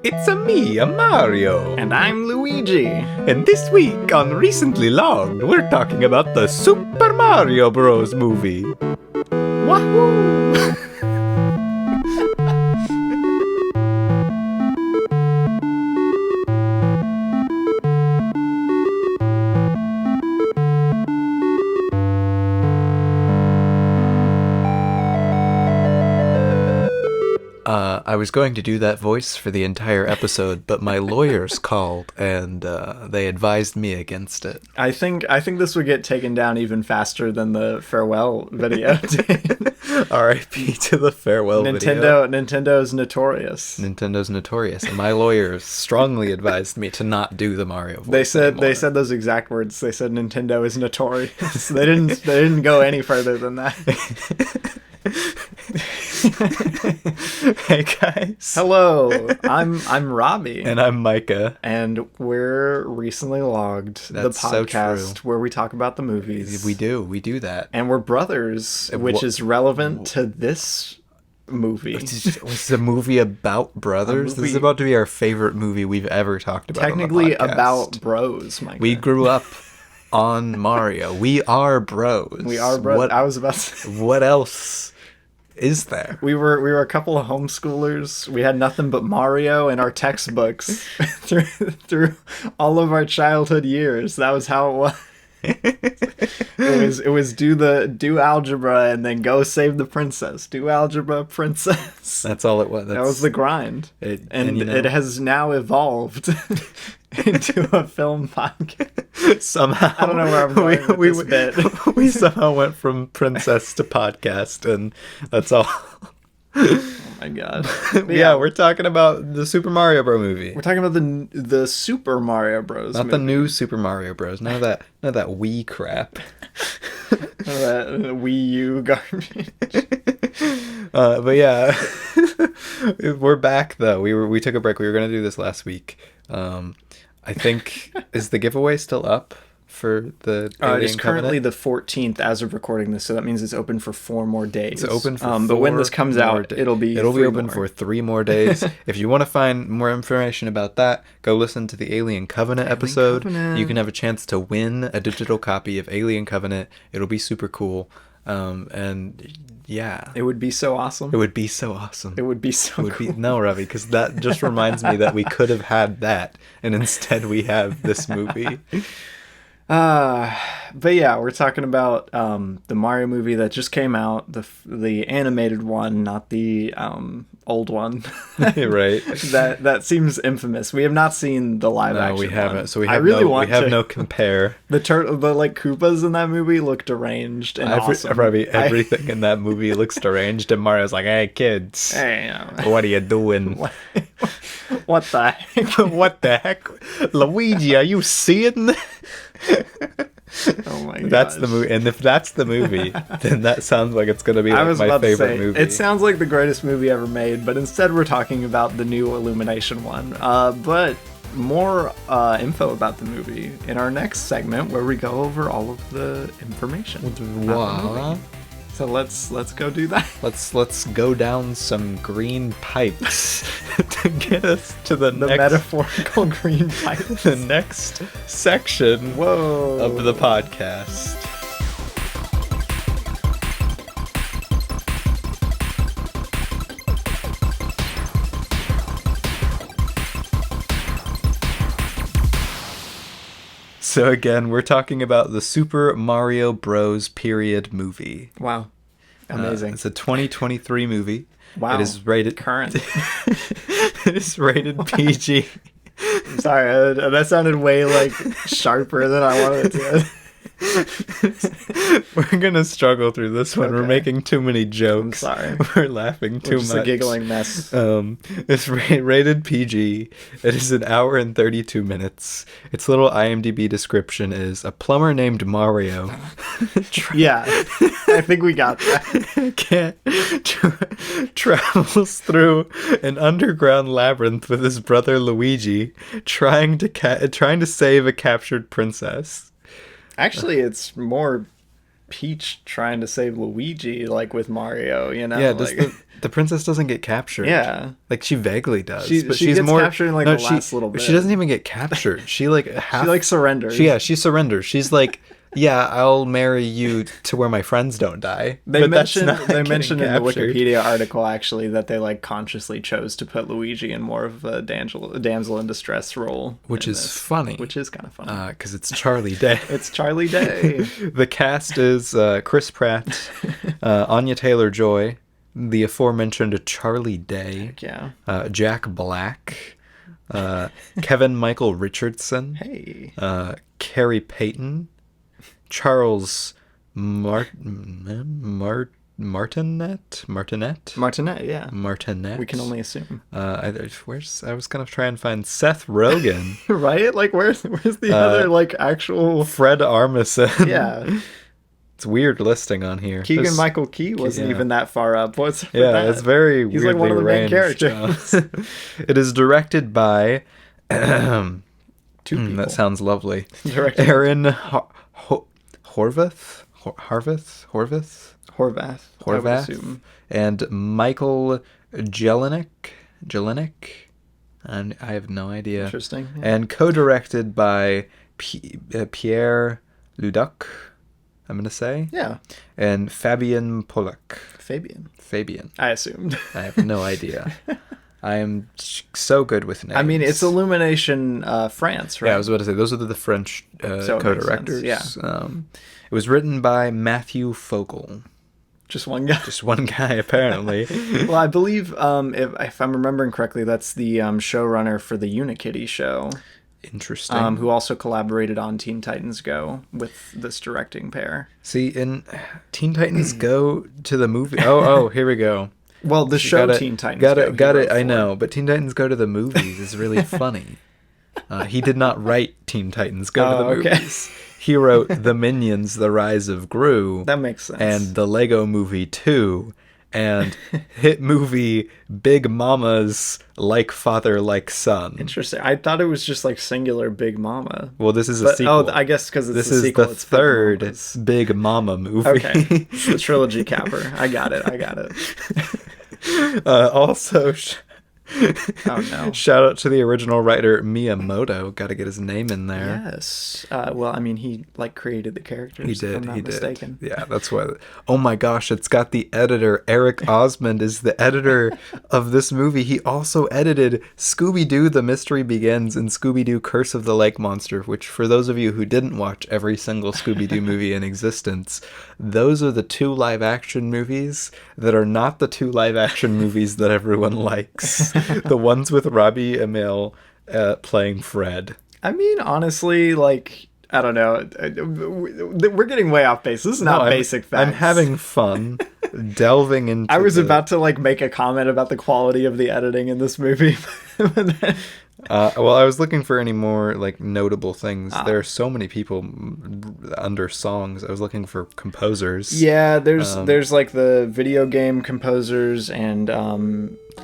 It's a Mario. And I'm Luigi. And this week on Recently Logged, we're talking about the Super Mario Bros. Movie. Wahoo! I was going to do that voice for the entire episode, but my lawyers called and they advised me against it. I think this would get taken down even faster than the farewell video did. R.I.P. to the farewell video. Nintendo's notorious. Nintendo's notorious, and my lawyers strongly advised me to not do the Mario voice. They said those exact words. They said Nintendo is notorious. They didn't go any further than that. Hey guys. Hello. I'm Robbie. And I'm Micah. And we're Recently Logged, That's the podcast so where we talk about the movies. We do that. And we're brothers, which is relevant to this movie. It's a movie about brothers. This is about to be our favorite movie we've ever talked about. Technically about bros, Micah. We grew up on Mario. We are bros. We are bros. I was about to say. What else is there? We were a couple of homeschoolers. We had nothing but Mario in our textbooks through all of our childhood years. That was how it was. It was do algebra and then go save the princess. Do algebra, princess. That's all it was. That was the grind. It has now evolved into a film podcast. Somehow, I don't know where I'm going with this bit. We somehow went from princess to podcast, and that's all. Oh my god! Yeah, we're talking about the Super Mario Bros. Movie. We're talking about the Super Mario Bros. Not movie. the new Super Mario Bros. None of that Wii crap. That Wii U garbage. But yeah, we're back though. We took a break. We were gonna do this last week. I think, is the giveaway still up for the Alien It's currently Covenant? the 14th as of recording this, so that means it's open for 4 more days. It's open for 4 but when this comes out, it'll be open for 3 more days. If you want to find more information about that, go listen to the Alien Covenant episode. You can have a chance to win a digital copy of Alien Covenant. It'll be super cool. And yeah, it would be so awesome. It would be so awesome. It would be so cool. No, Ravi, because that just reminds me that we could have had that, and instead we have this movie. But yeah, we're talking about the Mario movie that just came out, the animated one, not the old one. Right. That seems infamous. We have not seen the live action. No, we haven't. One. So we have no compare. The Koopas in that movie look deranged and awesome. Probably everything in that movie looks deranged, and Mario's like, "Hey kids, what are you doing? What the heck? What the heck, Luigi? Are you seeing?" Oh my god. That's the movie, and if that's the movie, then that sounds like it's gonna be like my favorite movie. It sounds like the greatest movie ever made, but instead we're talking about the new Illumination one. But more info about the movie in our next segment, where we go over all of the information. Wow. So let's go do that. Let's go down some green pipes to get us to the next metaphorical green pipes. The next section of the podcast. So again, we're talking about the Super Mario Bros. Period movie. Wow. Amazing. It's a 2023 movie. Wow. It is rated current. It is rated PG. Sorry, that sounded way sharper than I wanted it to. We're gonna struggle through this one. Okay. We're making too many jokes. I'm sorry. We're laughing too much. It's a giggling mess. It's rated PG. It is 1 hour and 32 minutes. Its little IMDb description is: a plumber named Mario. Yeah, I think we got that. Travels through an underground labyrinth with his brother Luigi, trying to save a captured princess. Actually, it's more Peach trying to save Luigi, like with Mario, you know? Yeah, like, the princess doesn't get captured. Yeah. Like, she vaguely does. But she's gets captured in, like, the last little bit. She doesn't even get captured. She, like, surrenders. She surrenders. She's like, yeah, I'll marry you to where my friends don't die. They mentioned in the Wikipedia article, actually, that they, like, consciously chose to put Luigi in more of a damsel in distress role. Which is funny. Which is kind of funny. Because it's Charlie Day. It's Charlie Day. The cast is Chris Pratt, Anya Taylor-Joy, the aforementioned Charlie Day, Jack Black, Keegan-Michael Richardson, Carrie Payton, Charles Martinet, yeah. Martinet. We can only assume. I was gonna try and find Seth Rogen. Right? Like, where's the other, like, actual... Fred Armisen. Yeah. It's weird listing on here. Keegan-Michael Key wasn't even that far up. What's that? It's very He's like one of the main characters. It is directed by... Two people. That sounds lovely. Directed Aaron Horvath, I would assume. And Michael Jelenic, and I have no idea. Interesting. Yeah. And co-directed by Pierre Luduc, I'm gonna say. Yeah. And Fabian Polak. Fabian. I assumed. I have no idea. I am so good with names. I mean, it's Illumination France, right? Yeah, I was about to say, those are the French co-directors. Yeah. It was written by Matthew Fogel. Just one guy? Just one guy, apparently. Well, I believe, if I'm remembering correctly, that's the showrunner for the Unikitty show. Interesting. Who also collaborated on Teen Titans Go with this directing pair. See, in Teen Titans Go to the movie... Oh, here we go. Well, the show Teen Titans Go. Got it, I know. But Teen Titans Go to the movies is really funny. He did not write Teen Titans Go to the movies. He wrote The Minions, The Rise of Gru. That makes sense. And the Lego Movie 2. And hit movie Big Mama's Like Father, Like Son. Interesting. I thought it was just like singular Big Mama. Well, this is a sequel. Oh, I guess because it's this a sequel. This is the third Big Mama movie. Okay. It's the trilogy capper. I got it. Also... Oh no! Shout out to the original writer Miyamoto. Got to get his name in there. Yes. Well, I mean, he like created the characters. He did. If I'm not mistaken. Yeah, that's why. Oh my gosh! It's got the editor. Eric Osmond is the editor of this movie. He also edited Scooby-Doo: The Mystery Begins and Scooby-Doo: Curse of the Lake Monster. Which, for those of you who didn't watch every single Scooby-Doo movie in existence, those are the two live-action movies that are not the two live-action movies that everyone likes. The ones with Robbie Amell playing Fred. I mean, honestly, like, I don't know. We're getting way off base. This is not basic facts. I'm having fun delving into I was about to, like, make a comment about the quality of the editing in this movie. Well, I was looking for any more, like, notable things. There are so many people under songs. I was looking for composers. Yeah, there's like the video game composers and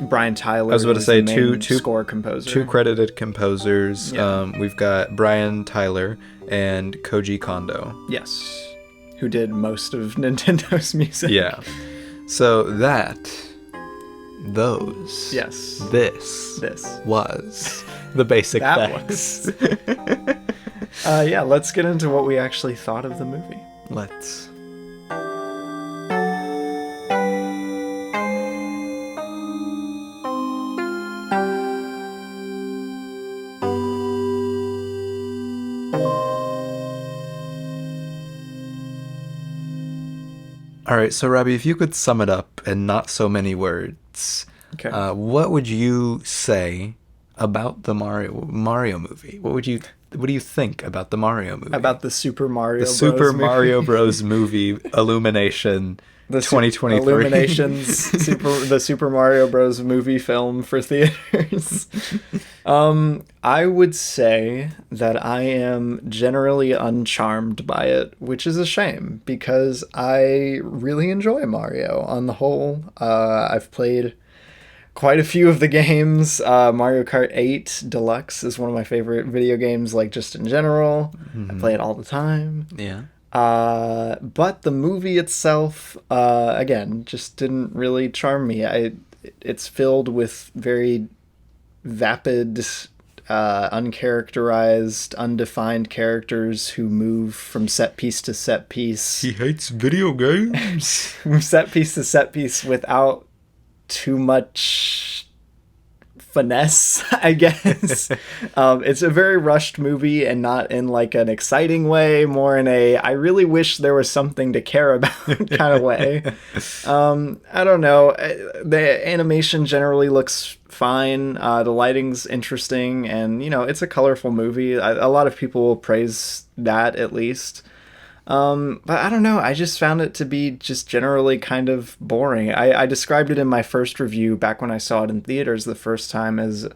Brian Tyler. I was about to say two score composer. Two credited composers. Yeah. We've got Brian Tyler and Koji Kondo. Yes, who did most of Nintendo's music. Yeah. So those. Yes. This was the basic facts. Yeah, let's get into what we actually thought of the movie. Let's. All right, so Robbie, if you could sum it up in not so many words, okay. What would you say about the Mario movie? What do you think about the Mario movie? About the Super Mario Bros. Super Mario Bros. Movie Illumination 2023. Illuminations, the Super Mario Bros. Movie film for theaters. I would say that I am generally uncharmed by it, which is a shame because I really enjoy Mario on the whole. I've played quite a few of the games. Mario Kart 8 Deluxe is one of my favorite video games, like just in general. I play it all the time. Yeah. But the movie itself, again, just didn't really charm me. It's filled with very vapid, uncharacterized, undefined characters who move from set piece to set piece. He hates video games. From set piece to set piece without too much finesse, I guess. It's a very rushed movie, and not in like an exciting way, more in a I really wish there was something to care about kind of way. I don't know. The animation generally looks fine. The lighting's interesting, and it's a colorful movie. A lot of people will praise that, at least. But I don't know. I just found it to be just generally kind of boring. I described it in my first review back when I saw it in theaters the first time as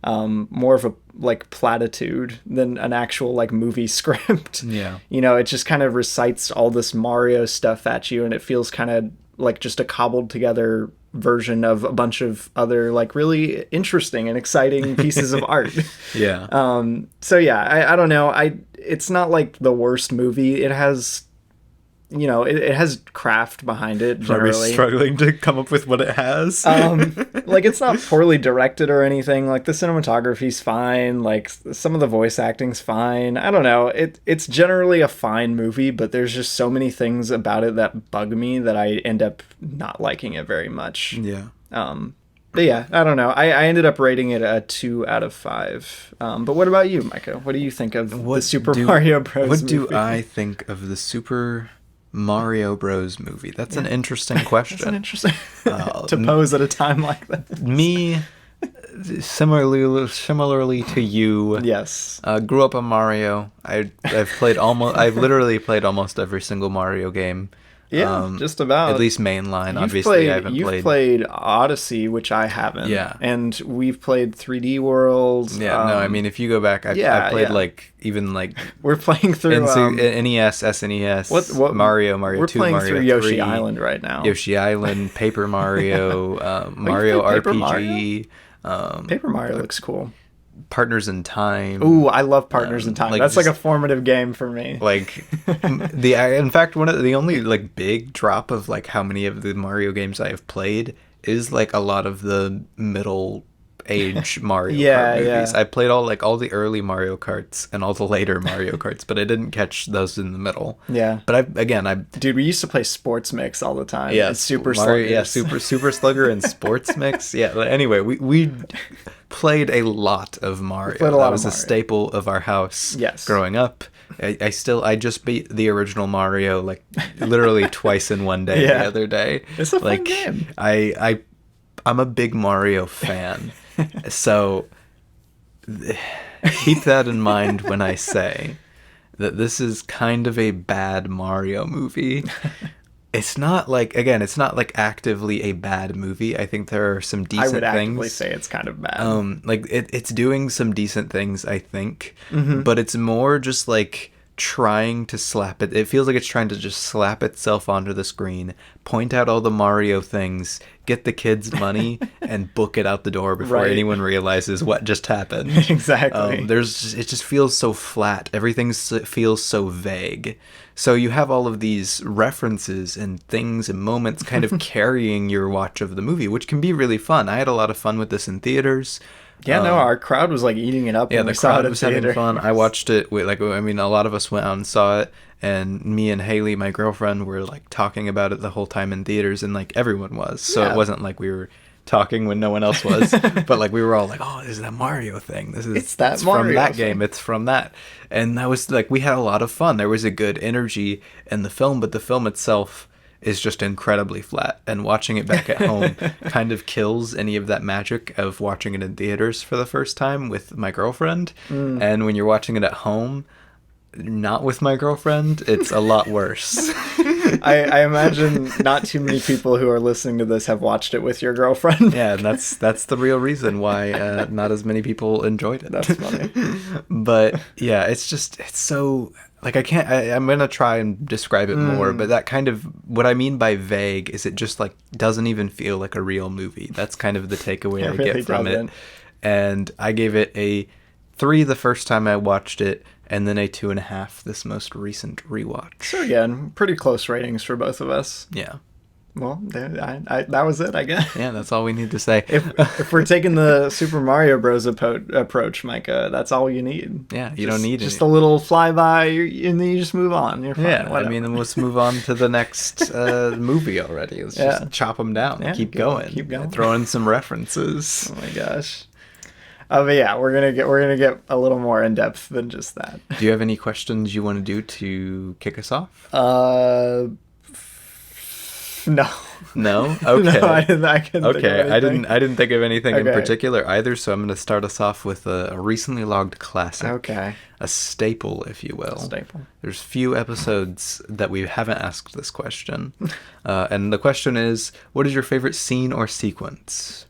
more of a like platitude than an actual like movie script. Yeah. It just kind of recites all this Mario stuff at you, and it feels kind of like just a cobbled together version of a bunch of other like really interesting and exciting pieces of art. Yeah. So yeah, I don't know. It's not like the worst movie. It has, it has craft behind it generally. Are we struggling to come up with what it has? Like it's not poorly directed or anything. Like the cinematography's fine. Like some of the voice acting's fine. I don't know. It's generally a fine movie, but there's just so many things about it that bug me that I end up not liking it very much. Yeah. But yeah, I don't know. I ended up rating it a 2 out of 5. But what about you, Micah? What do you think of the Super Mario Bros. What movie? do I think of the Super Mario Bros. Movie? That's an interesting question. That's an interesting to pose at a time like that. Me, similarly to you. Yes. Grew up on Mario. I've literally played almost every single Mario game. Yeah, just about. At least mainline. Obviously, I haven't played. You've played Odyssey, which I haven't. Yeah. And we've played 3D World. Yeah, no, I mean, if you go back, I played We're playing through NES, SNES, what Mario we're 2, playing Mario through 3, Yoshi Island right now. Yoshi Island, Paper Mario, Mario Paper RPG. Paper Mario looks cool. Partners in Time. Ooh, I love Partners in Time. That's like a formative game for me. Like in fact, one of the only like big drop of like how many of the Mario games I have played is like a lot of the middle age Mario Kart movies. I played all the early Mario Karts and all the later Mario Karts, but I didn't catch those in the middle. Yeah. But Dude, we used to play Sports Mix all the time. Yeah, Super Mario, Slugger. yeah, Super Slugger and Sports Mix. Yeah. Anyway, we played a lot of Mario. That was a staple of our house. Yes. Growing up. I just beat the original Mario like literally twice in one day the other day. It's a fun game. I'm a big Mario fan. So keep that in mind when I say that this is kind of a bad Mario movie. It's not like actively a bad movie. I think there are some decent things. I would actively say it's kind of bad. It's doing some decent things, I think, but it's more just like trying to slap it. It feels like it's trying to just slap itself onto the screen, point out all the Mario things, get the kids money, and book it out the door before anyone realizes what just happened. Exactly. It just feels so flat. Everything feels so vague. So you have all of these references and things and moments kind of carrying your watch of the movie, which can be really fun. I had a lot of fun with this in theaters. Yeah, our crowd was like eating it up. Yeah, when the we saw crowd it was having fun. I watched it with a lot of us went out and saw it, and me and Haley, my girlfriend, were like talking about it the whole time in theaters, and like everyone was. So it wasn't like we were talking when no one else was, but like we were all like, "Oh, this is that Mario thing. It's Mario from that game. It's from that." And that was like we had a lot of fun. There was a good energy in the film, but the film itself is just incredibly flat, and watching it back at home kind of kills any of that magic of watching it in theaters for the first time with my girlfriend. And when you're watching it at home, not with my girlfriend, it's a lot worse. I imagine not too many people who are listening to this have watched it with your girlfriend. Yeah, and that's the real reason why not as many people enjoyed it. That's funny. But yeah, it's so like I'm gonna try and describe it more, but that kind of what I mean by vague is it just like doesn't even feel like a real movie. That's kind of the takeaway I get from it. And I gave it a 3 the first time I watched it, and then a 2.5 this most recent rewatch. So again, pretty close ratings for both of us. Yeah. Well, that was it, I guess. Yeah, that's all we need to say. If we're taking the Super Mario Bros. Approach, Micah, that's all you need. Yeah, you don't need just a little flyby, and then you just move on. You're fine. Yeah, whatever. I mean, then let's move on to the next movie already. Let's just chop them down. Yeah, keep going. Throw in some references. Oh my gosh. But yeah, we're gonna get a little more in depth than just that. Do you have any questions you want to do to kick us off? No. No? Okay. No, I didn't think of anything in particular either, so I'm going to start us off with a recently logged classic. Okay. A staple, if you will. There's few episodes that we haven't asked this question. And the question is, what is your favorite scene or sequence?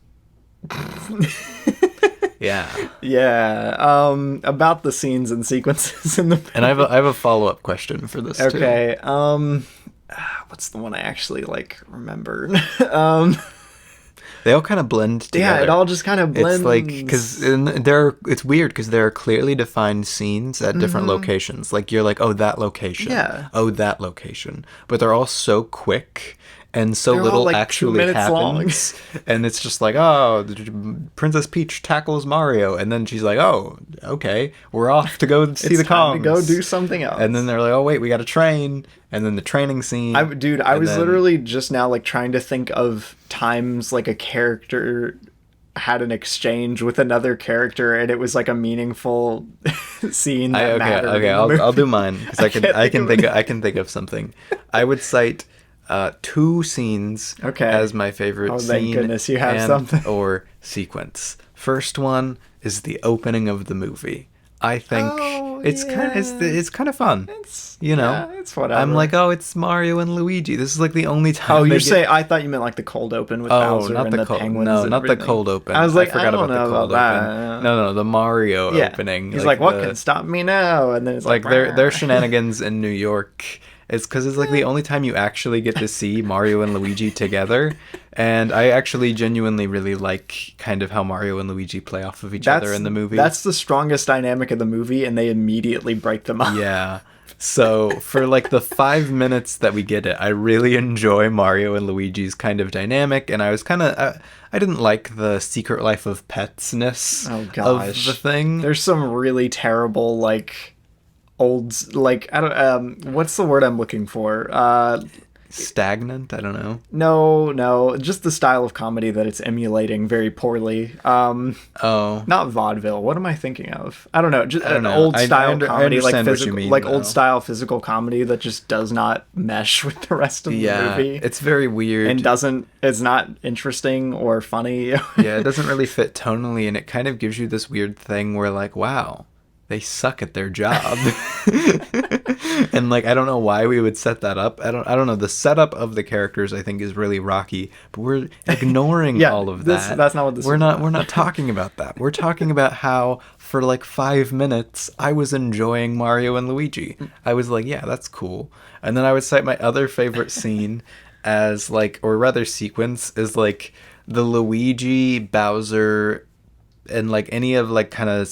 Yeah. Yeah. About the scenes and sequences in the movie. And I have a follow-up question for this too. Okay. What's the one I actually remember? They all kind of blend together. Yeah, it all just kind of blends. It's like because it's weird because there are clearly defined scenes at different locations. Like you're like, oh, that location. Yeah. Oh, that location. But they're all so quick. And so they're little all, actually happens. And it's just like, oh, Princess Peach tackles Mario. And then she's like, oh, okay, we're off to go see the comms. To go do something else. And then they're like, oh, wait, we got to train. And then the training scene. I was literally just now trying to think of times a character had an exchange with another character and it was a meaningful scene that mattered. Okay, I'll do mine because I can think of something. I would cite 2 scenes as my favorite scene. Thank goodness you have something. Or sequence. First one is the opening of the movie. I think it's kind of fun. It's whatever. I'm like, oh, it's Mario and Luigi. This is the only time. Oh, I thought you meant the cold open with Bowser and the penguins. No, not the cold open. I was like, I forgot about the cold open. No, the Mario opening. He's what can stop me now? And then it's their shenanigans in New York. It's because it's the only time you actually get to see Mario and Luigi together. And I actually genuinely really like kind of how Mario and Luigi play off of each other in the movie. That's the strongest dynamic of the movie, and they immediately break them up. Yeah. So for the 5 minutes that we get it, I really enjoy Mario and Luigi's kind of dynamic. And I was kind of... I didn't like the Secret Life of Pets-ness of the thing. There's some really terrible, old, I don't what's the word I'm looking for? Stagnant? I don't know. No, just the style of comedy that it's emulating very poorly. Not vaudeville. What am I thinking of? I don't know. Just an old style comedy, old style physical comedy that just does not mesh with the rest of the movie. It's very weird and it's not interesting or funny. Yeah, it doesn't really fit tonally, and it kind of gives you this weird thing where wow, they suck at their job. And I don't know why we would set that up. I don't know. The setup of the characters I think is really rocky, but we're ignoring all of that. That's not what this we're not talking about that. We're talking about how for 5 minutes I was enjoying Mario and Luigi. I was like, yeah, that's cool. And then I would cite my other favorite scene as or rather sequence is the Luigi Bowser and any of kind of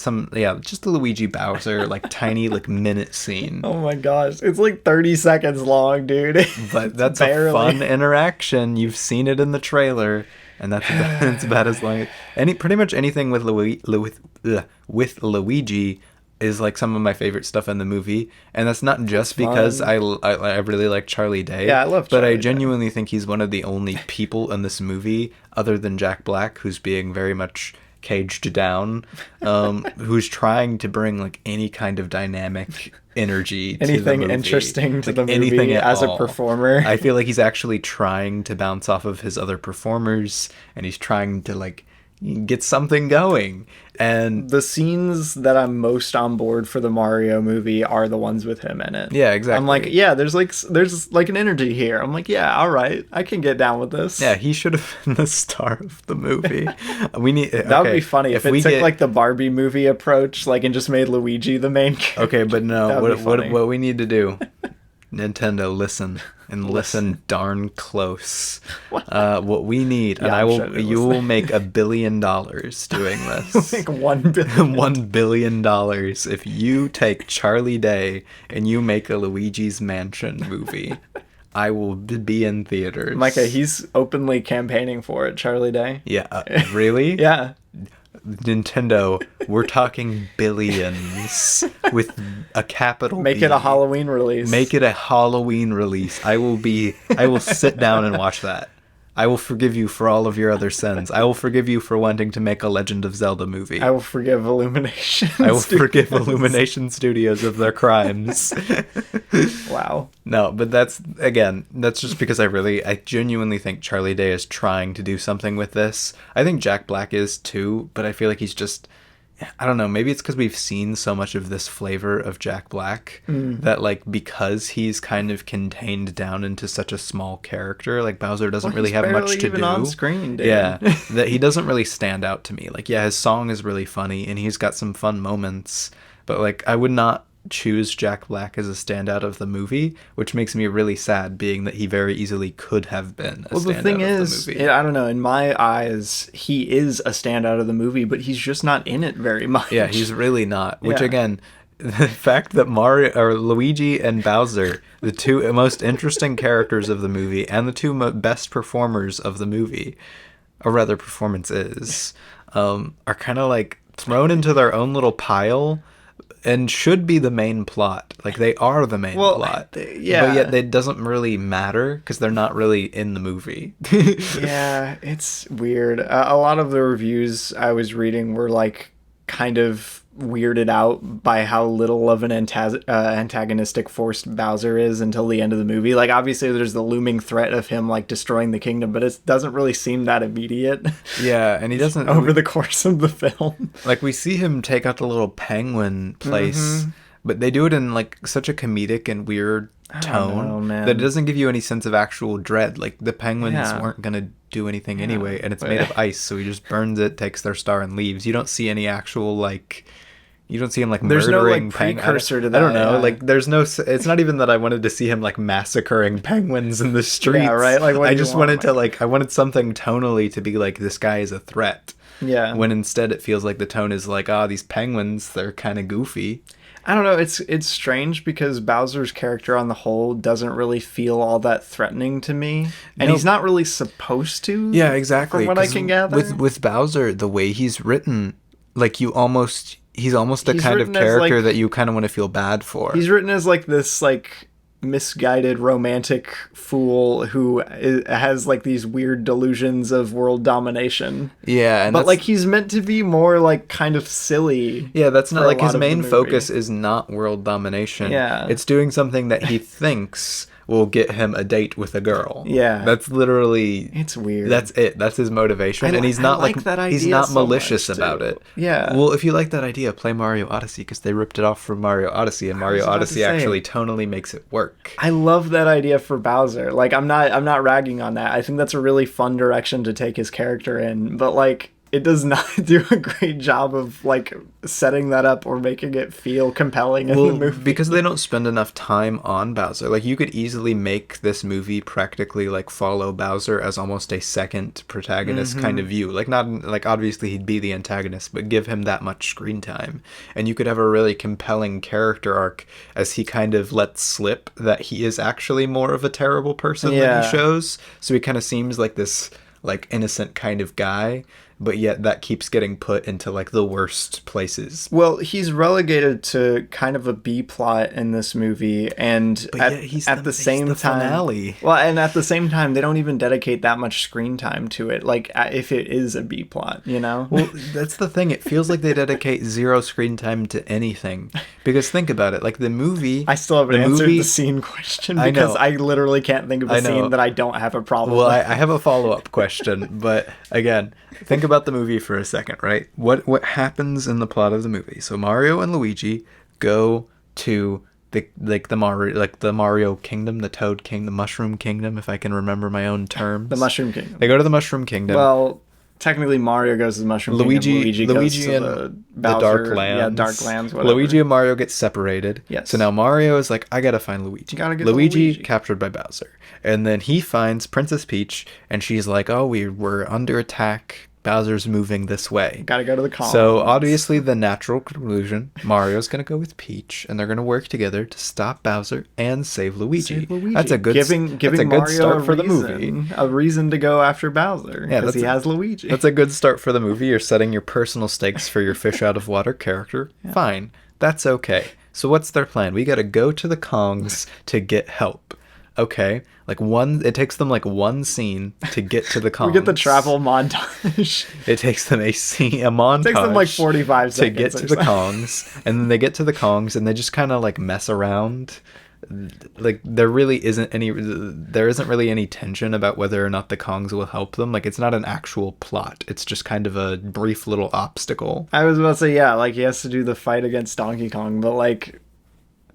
just the Luigi Bowser tiny minute scene. Oh my gosh, it's 30 seconds long, dude. But that's a fun interaction. You've seen it in the trailer, and that's about as long. Pretty much anything with Luigi is some of my favorite stuff in the movie, and that's not just because I really like Charlie Day. Yeah, I love Charlie But I genuinely think he's one of the only people in this movie other than Jack Black who's being very much caged down, who's trying to bring any kind of dynamic energy to anything the movie. Interesting to the movie as a performer. I feel like he's actually trying to bounce off of his other performers, and he's trying to get something going. And the scenes that I'm most on board for the Mario movie are the ones with him in it. Yeah, exactly. I'm there's an energy here. I'm yeah, all right, I can get down with this. Yeah, he should have been the star of the movie. That would be funny if it took the Barbie movie approach, and just made Luigi the main character. Okay, but no, what we need to do Nintendo, listen. And listen darn close. What we need, and you will make $1 billion doing this. Make $1 billion. $1 billion if you take Charlie Day and you make a Luigi's Mansion movie. I will be in theaters. Micah, he's openly campaigning for it, Charlie Day. Yeah, really? Yeah. Nintendo, we're talking billions with a capital Make B. it a Halloween release. Make it a Halloween release. I will sit down and watch that. I will forgive you for all of your other sins. I will forgive you for wanting to make a Legend of Zelda movie. I will forgive Illumination. I will forgive Illumination Studios of their crimes. Wow. No, but that's just because I genuinely think Charlie Day is trying to do something with this. I think Jack Black is too, but I feel like he's just, I don't know, maybe it's because we've seen so much of this flavor of Jack Black that, like, because he's kind of contained down into such a small character, like, Bowser doesn't really have much to do. On screen, dude. Yeah, that he doesn't really stand out to me. Like, yeah, his song is really funny and he's got some fun moments, but, like, I would not choose Jack Black as a standout of the movie, which makes me really sad, being that he very easily could have been a standout of the movie. Well, the thing is, I don't know, in my eyes, he is a standout of the movie, but he's just not in it very much. Yeah, he's really not. Which, again, the fact that Luigi and Bowser, the two most interesting characters of the movie and the two best performers of the movie, or rather performances, are kind of like thrown into their own little pile and should be the main plot. Like, they are the main plot. Yeah. But yet it doesn't really matter because they're not really in the movie. Yeah, it's weird. A lot of the reviews I was reading were, like, kind of weirded out by how little of an antagonistic force Bowser is until the end of the movie. Like, obviously there's the looming threat of him, like, destroying the kingdom, but it doesn't really seem that immediate. Yeah, and he doesn't over the course of the film. Like, we see him take out the little penguin place, but they do it in, like, such a comedic and weird tone that it doesn't give you any sense of actual dread. Like, the penguins weren't gonna do anything anyway, and it's made of ice, so he just burns it, takes their star, and leaves. You don't see any actual, like, you don't see him, like, there's murdering no, like, precursor to that. I don't know. Like, there's no, it's not even that I wanted to see him, like, massacring penguins in the streets. Yeah, right? Like, I just wanted to, like, I wanted something tonally to be like, this guy is a threat. Yeah. When instead it feels like the tone is like, these penguins, they're kind of goofy. I don't know, it's strange because Bowser's character on the whole doesn't really feel all that threatening to me. And he's not really supposed to. Yeah, exactly. From what I can gather. With Bowser, the way he's written, like, he's almost the kind of character, like, that you kind of want to feel bad for. He's written as, like, this, like, misguided romantic fool who has, like, these weird delusions of world domination. Yeah, but, like, he's meant to be more, like, kind of silly. Yeah, that's not, like, his main focus is not world domination. Yeah. It's doing something that he thinks will get him a date with a girl. Yeah. That's literally... It's weird. That's it. That's his motivation. And he's not like that idea, he's not malicious about it. Yeah. Well, if you like that idea, play Mario Odyssey, because they ripped it off from Mario Odyssey, and Mario Odyssey actually tonally makes it work. I love that idea for Bowser. Like, I'm not ragging on that. I think that's a really fun direction to take his character in, but, like, it does not do a great job of, like, setting that up or making it feel compelling in the movie. Because they don't spend enough time on Bowser. Like, you could easily make this movie practically, like, follow Bowser as almost a second protagonist kind of view. Like, not, like, obviously he'd be the antagonist, but give him that much screen time. And you could have a really compelling character arc as he kind of lets slip that he is actually more of a terrible person than he shows. So he kind of seems like this, like, innocent kind of guy, but yet that keeps getting put into, like, the worst places. Well, he's relegated to kind of a B plot in this movie, and at the same time, finale. Well, and at the same time, they don't even dedicate that much screen time to it. Like, if it is a B plot, you know. Well, that's the thing. It feels like they dedicate zero screen time to anything. Because think about it, like, the movie. I still haven't answered the scene question because I literally can't think of a scene that I don't have a problem with. Well, I have a follow-up question, but again, think about the movie for a second, right? What happens in the plot of the movie? So Mario and Luigi go to the Mario Kingdom, the Toad Kingdom, the Mushroom Kingdom, if I can remember my own terms. The Mushroom Kingdom. They go to the Mushroom Kingdom. Well, technically Mario goes to the Mushroom Kingdom. Luigi goes to the Dark Lands. Yeah, Dark Lands, whatever. Luigi and Mario get separated. Yes. So now Mario is like, I gotta find Luigi. Gotta get Luigi Luigi. captured by Bowser. And then he finds Princess Peach, and she's like, oh, we're under attack. Bowser's moving this way. Gotta go to the Columns. So obviously the natural conclusion, Mario's gonna go with Peach, and they're gonna work together to stop Bowser and save Luigi. That's a good giving that's a Mario good start for the movie. A reason to go after Bowser. Yeah, because he has Luigi. That's a good start for the movie. You're setting your personal stakes for your fish out of water character. Yeah. Fine. That's okay. So what's their plan? We gotta go to the Kongs to get help. Okay, it takes them like one scene to get to the Kongs. We get the travel montage. It takes them a montage. It takes them like 45 seconds to get to the Kongs, and then they get to the Kongs, and they just kind of like mess around. Like there isn't really any tension about whether or not the Kongs will help them. Like it's not an actual plot. It's just kind of a brief little obstacle. I was about to say, yeah, like he has to do the fight against Donkey Kong, but like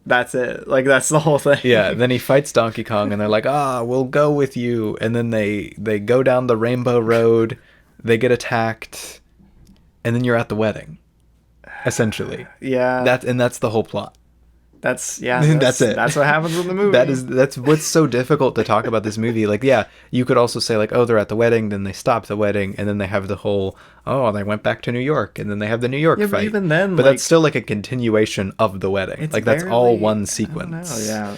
that's it. Like that's the whole thing. Yeah, then he fights Donkey Kong and they're like, we'll go with you. And then they go down the Rainbow Road, they get attacked, and then you're at the wedding. Essentially. Yeah. That's the whole plot. That's it. That's what happens in the movie. That's what's so difficult to talk about this movie. Like, yeah, you could also say like, oh, they're at the wedding, then they stop the wedding, and then they have the whole, they went back to New York, and then they have the New York fight. But even then, that's still like a continuation of the wedding. Like that's all one sequence. Yeah,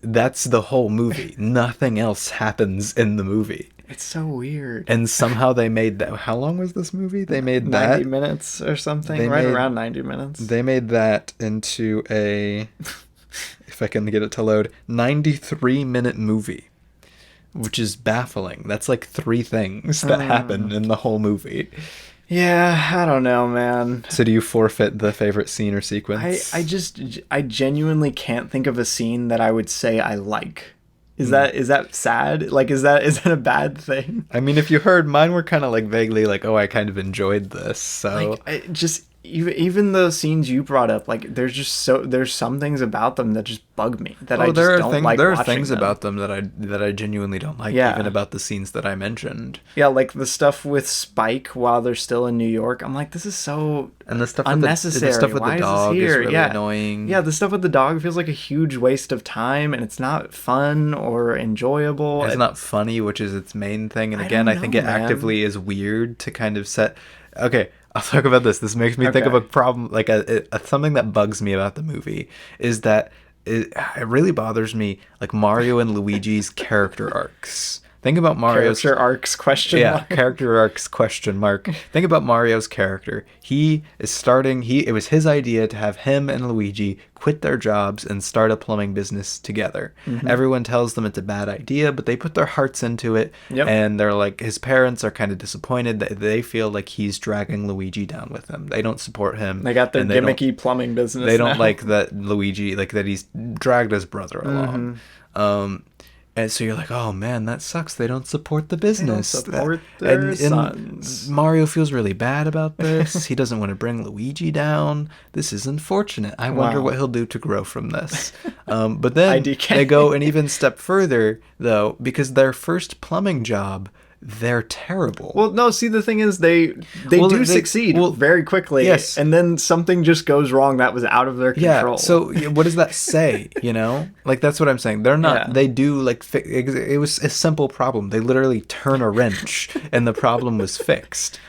that's the whole movie. Nothing else happens in the movie. It's so weird. And somehow they made that. How long was this movie? They made 90 minutes or something. Around 90 minutes. They made that into a, if I can get it to load, 93-minute movie, which is baffling. That's like 3 things that happen in the whole movie. Yeah, I don't know, man. So do you forfeit the favorite scene or sequence? I genuinely can't think of a scene that I would say I like. Is that sad? Like, is that a bad thing? I mean, if you heard, mine were kind of like vaguely like, I kind of enjoyed this. So like, even the scenes you brought up, like there's some things about them that just bug me that I just don't like. There are things about them that I genuinely don't like, even about the scenes that I mentioned. Yeah, like the stuff with Spike while they're still in New York. I'm like, this is so unnecessary. The stuff with Why the dog is really annoying. Yeah, the stuff with the dog feels like a huge waste of time, and it's not fun or enjoyable. It's not funny, which is its main thing. And again, I think it actively is weird to kind of set. Okay. I'll talk about this. This makes me think of a problem, like something that bugs me about the movie is that it really bothers me, like Mario and Luigi's character arcs. Think about Mario's character arcs question mark. Yeah, character arcs question mark. Think about Mario's character. It was his idea to have him and Luigi quit their jobs and start a plumbing business together. Mm-hmm. Everyone tells them it's a bad idea, but they put their hearts into it. Yep. And they're like, his parents are kind of disappointed that they feel like he's dragging Luigi down with him. They don't support him. They got their gimmicky plumbing business. They don't like that Luigi, like that he's dragged his brother along. Mm-hmm. And so you're like, oh man, that sucks. They don't support the business. They don't support their sons. And Mario feels really bad about this. He doesn't want to bring Luigi down. This is unfortunate. I wonder what he'll do to grow from this. But then they go an even step further, though, because their first plumbing job, they're terrible. Well, no, see, the thing is they succeed very quickly. Yes. And then something just goes wrong that was out of their control. Yeah, so what does that say, you know? Like, that's what I'm saying. They're not, they do, like, it was a simple problem. They literally turn a wrench and the problem was fixed.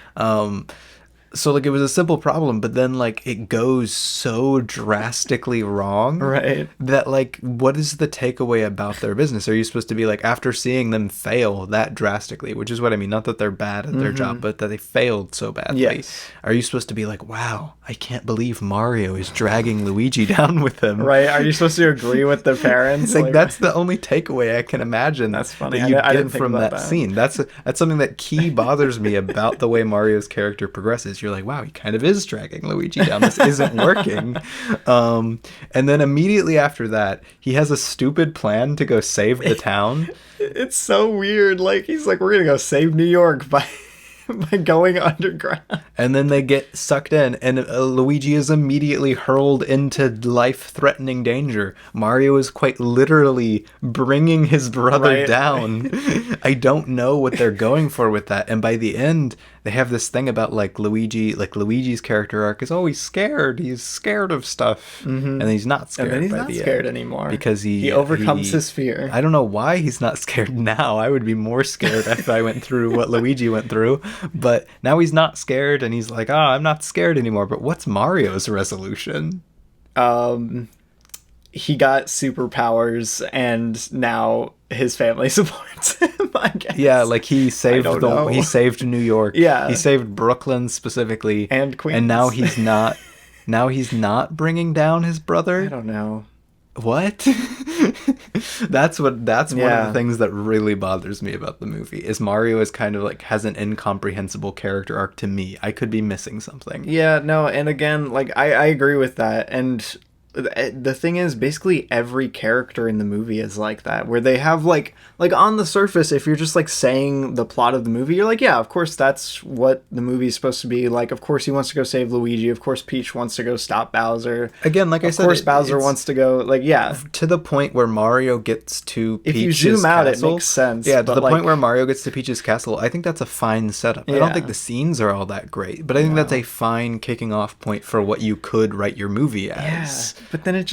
So, like, it was a simple problem, but then, like, it goes so drastically wrong. Right. That, like, what is the takeaway about their business? Are you supposed to be, like, after seeing them fail that drastically, which is what I mean, not that they're bad at their job, but that they failed so badly. Yes. Are you supposed to be like, wow, I can't believe Mario is dragging Luigi down with him? Right. Are you supposed to agree with the parents? Like, that's the only takeaway I can imagine. That's funny. That you I get didn't think from about that scene. That's something that bothers me about the way Mario's character progresses. You're like, wow, he kind of is dragging Luigi down. This isn't working. And then immediately after that, he has a stupid plan to go save the town. It's so weird. Like, he's like, we're going to go save New York by going underground. And then they get sucked in, and Luigi is immediately hurled into life-threatening danger. Mario is quite literally bringing his brother down. I don't know what they're going for with that. And by the end, they have this thing about like Luigi's character arc is always scared. He's scared of stuff, and he's not scared. And then he's by not the scared end anymore because he overcomes his fear. I don't know why he's not scared now. I would be more scared if I went through what Luigi went through, but now he's not scared, and he's like, I'm not scared anymore. But what's Mario's resolution? He got superpowers, and now his family supports him, I guess. Yeah, like he saved New York. Yeah. He saved Brooklyn specifically. And Queens. And now he's not bringing down his brother. I don't know. What? That's one of the things that really bothers me about the movie is Mario is kind of like has an incomprehensible character arc to me. I could be missing something. Yeah, no, and again, like I agree with that. And the thing is, basically every character in the movie is like that, where they have like on the surface, if you're just like saying the plot of the movie, you're like, yeah, of course that's what the movie is supposed to be. Like, of course he wants to go save Luigi, of course Peach wants to go stop Bowser, again, like I said, of course Bowser wants to go, like, yeah, to the point where Mario gets to Peach's if you zoom out castle, it makes sense. Yeah, to the point where Mario gets to Peach's castle, I think that's a fine setup. I don't think the scenes are all that great, but I think that's a fine kicking off point for what you could write your movie as. Yeah, but then it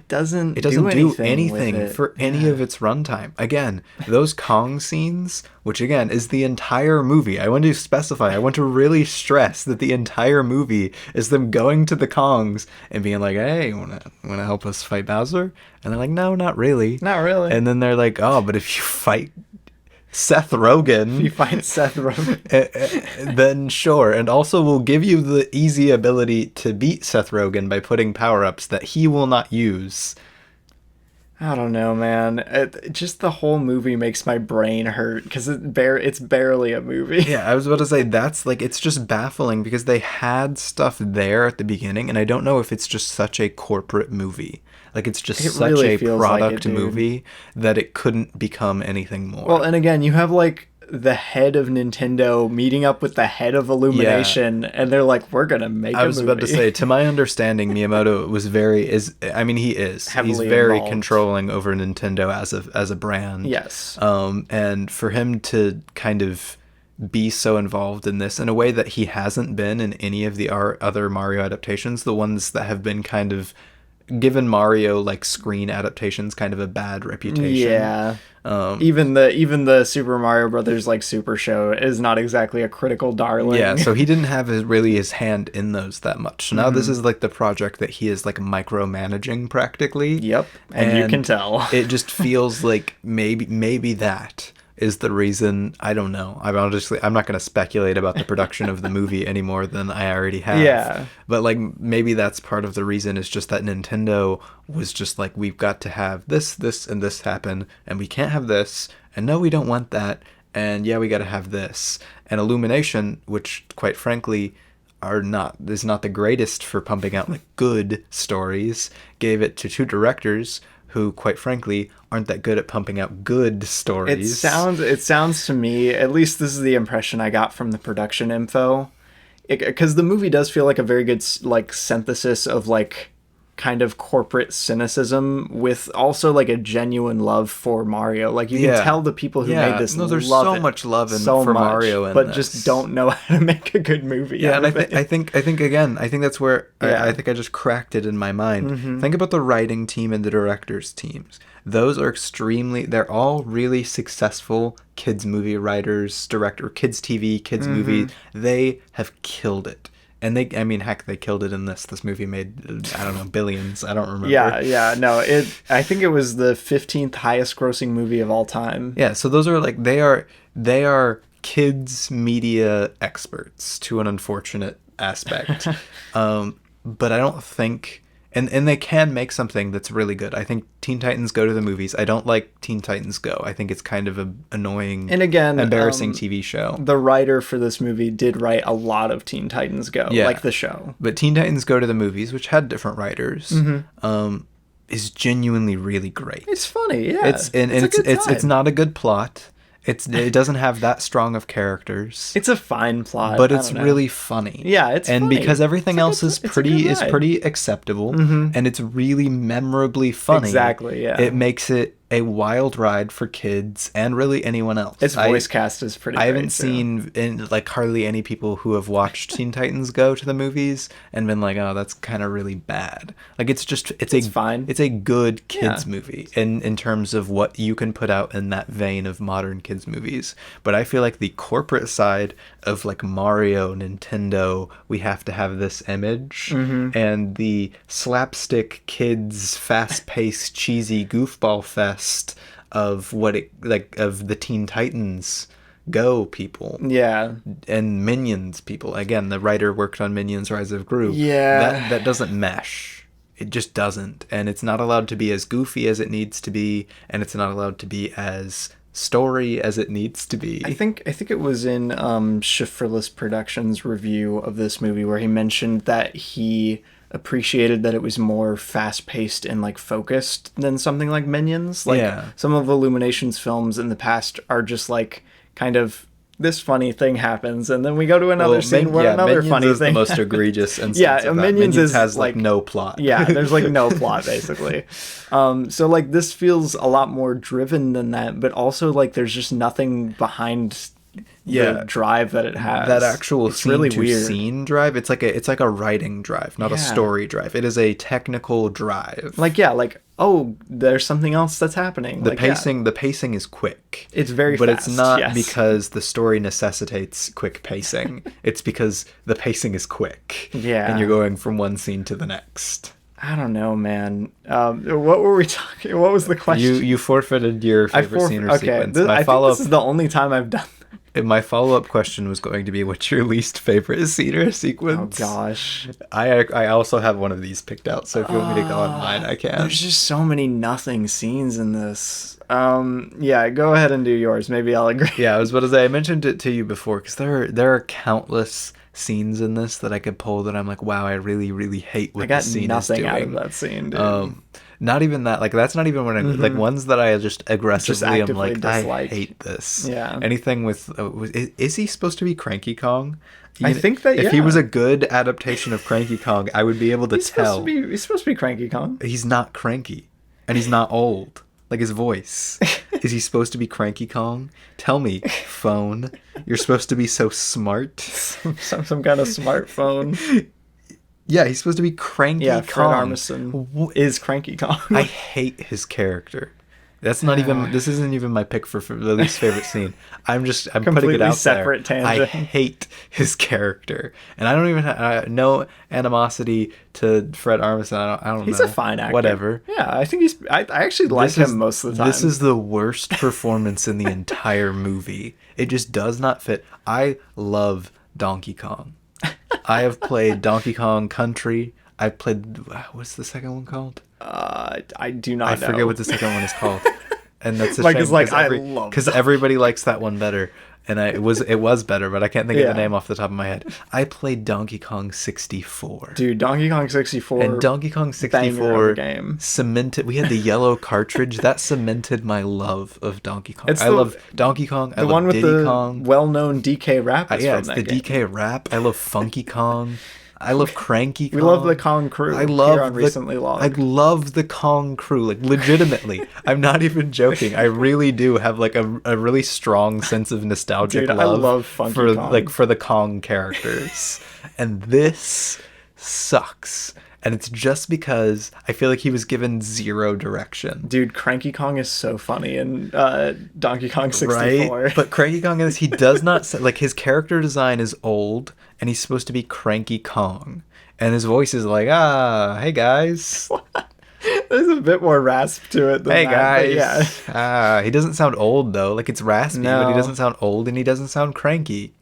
doesn't do anything with it. for any of its runtime. Again, those Kong scenes, which again is the entire movie. I want to really stress that the entire movie is them going to the Kongs and being like, "Hey, wanna help us fight Bowser?" And they're like, "No, not really." Not really. And then they're like, "Oh, but if you fight Seth Rogen, then sure. And also we'll give you the easy ability to beat Seth Rogen by putting power-ups that he will not use." I don't know, man. Just the whole movie makes my brain hurt because it's barely a movie. Yeah, I was about to say, that's like, it's just baffling because they had stuff there at the beginning, and I don't know if it's just such a corporate movie. Like, it's just such really a product movie that it couldn't become anything more. Well, and again, you have, like, the head of Nintendo meeting up with the head of Illumination, and they're like, we're going to make a movie. I was about to say, to my understanding, Miyamoto was he's very involved. Controlling over Nintendo as a brand. Yes. And for him to kind of be so involved in this in a way that he hasn't been in any of the other Mario adaptations, the ones that have been kind of given Mario like screen adaptations kind of a bad reputation. Yeah. Even the Super Mario Brothers like Super Show is not exactly a critical darling. Yeah, so he didn't have his hand in those that much. So now this is like the project that he is like micromanaging practically. Yep. And you can tell. It just feels like maybe that is the reason. I don't know. I'm not going to speculate about the production of the movie any more than I already have. Yeah. But like maybe that's part of the reason is just that Nintendo was just like, we've got to have this, and this happen, and we can't have this, and no, we don't want that, and yeah, we got to have this. And Illumination, which quite frankly is not the greatest for pumping out like good stories, gave it to two directors who, quite frankly, aren't that good at pumping out good stories. It sounds to me, at least this is the impression I got from the production info, because the movie does feel like a very good like synthesis of like kind of corporate cynicism with also like a genuine love for Mario. Like you can tell the people who made this there's so much love for Mario in but this. Just don't know how to make a good movie. Yeah, and I think that's where I think I just cracked it in my mind. Mm-hmm. Think about the writing team and the directors teams. Those are they're all really successful kids movie writers, kids TV, kids movie. They have killed it. And they killed it in this. This movie made, I don't know, billions. I don't remember. Yeah, no, I think it was the 15th highest grossing movie of all time. Yeah, so those are like, they are kids media experts to an unfortunate aspect. But I don't think, and they can make something that's really good. I think Teen Titans Go to the movies. I don't like Teen Titans Go. I think it's kind of an annoying, and again, embarrassing TV show. The writer for this movie did write a lot of Teen Titans Go, like the show. But Teen Titans Go to the movies, which had different writers, is genuinely really great. It's funny, yeah. It's not a good plot. It doesn't have that strong of characters. It's a fine plot, but it's really funny. Yeah, it's funny. Because everything else is pretty acceptable, and it's really memorably funny. Exactly. Yeah. It makes it a wild ride for kids and really anyone else. Its voice cast is pretty I great, haven't seen like hardly any people who have watched Teen Titans go to the movies and been like, oh, that's kind of really bad. Like it's fine. It's a good kids movie in terms of what you can put out in that vein of modern kids movies. But I feel like the corporate side of like Mario, Nintendo, we have to have this image, and the slapstick kids fast-paced cheesy goofball fest of of the Teen Titans Go people. Yeah. And Minions people. Again, the writer worked on Minions Rise of Gru. Yeah. That doesn't mesh. It just doesn't. And it's not allowed to be as goofy as it needs to be, and it's not allowed to be as story as it needs to be. I think it was in Schifferless Productions review of this movie where he mentioned that he appreciated that it was more fast-paced and like focused than something like Minions. Like some of Illumination's films in the past are just like kind of this funny thing happens and then we go to another scene where another Minions funny is thing. The most egregious instance of that. Minions has like no plot. Yeah, there's like no plot basically. So like this feels a lot more driven than that, but also like there's just nothing behind the drive that it has. That actual it's really weird. Scene drive, it's like a writing drive, not a story drive. It is a technical drive. Oh, there's something else that's happening. The pacing is quick. It's very but fast. It's not because the story necessitates quick pacing. It's because the pacing is quick. Yeah. And you're going from one scene to the next. I don't know, man. What were we talking? What was the question? You forfeited your favorite scene or sequence. I think this is the only time I've done that. My follow-up question was going to be, what's your least favorite scene or sequence? Oh, gosh. I also have one of these picked out, so if you want me to go on mine, I can. There's just so many nothing scenes in this. Yeah, go ahead and do yours. Maybe I'll agree. Yeah, I was about to say, I mentioned it to you before, because there are countless scenes in this that I could pull that I'm like, wow, I really, really hate what this scene is doing. I got nothing out of that scene, dude. Not even that. Like, that's not even what I like. Ones that I just aggressively am like, dislike. I hate this. Yeah. Anything with is he supposed to be Cranky Kong? I think that if he was a good adaptation of Cranky Kong, I would be able to tell. He's supposed to be Cranky Kong. He's not cranky, and he's not old. Like his voice. Is he supposed to be Cranky Kong? Tell me, phone. You're supposed to be so smart. some kind of smartphone. Yeah, he's supposed to be Cranky Kong. Fred Armisen is Cranky Kong. I hate his character. That's not even. This isn't even my pick for the least favorite scene. I'm putting it out separate there. Tangent. I hate his character, and I don't even have no animosity to Fred Armisen. I don't know. He's a fine actor. Whatever. Yeah, I think he's. I actually like him most of the time. This is the worst performance in the entire movie. It just does not fit. I love Donkey Kong. I have played Donkey Kong Country. I played, what's the second one called? I do not know. I forget what the second one is called. And that's a like, shame. It's like, I love because everybody likes that one better. And it was better, but I can't think of the name off the top of my head. I played Donkey Kong 64. Dude, Donkey Kong 64. And Donkey Kong 64 game. Cemented. We had the yellow cartridge that cemented my love of Donkey Kong. I love Donkey Kong. I love Diddy Kong. Well-known DK rap. It's the DK rap. I love Funky Kong. I love Cranky Kong. We love the Kong crew. I love Recently Logged. I love the Kong crew, like legitimately. I'm not even joking. I really do have like a really strong sense of nostalgic love. I love Funky Kong. For the Kong characters. And this sucks. And it's just because I feel like he was given zero direction. Dude, Cranky Kong is so funny in Donkey Kong 64. Right? But Cranky Kong is, he does not, like his character design is old and he's supposed to be Cranky Kong. And his voice is like, hey guys. There's a bit more rasp to it than hey that, guys. He doesn't sound old though. Like it's raspy, but he doesn't sound old and he doesn't sound cranky.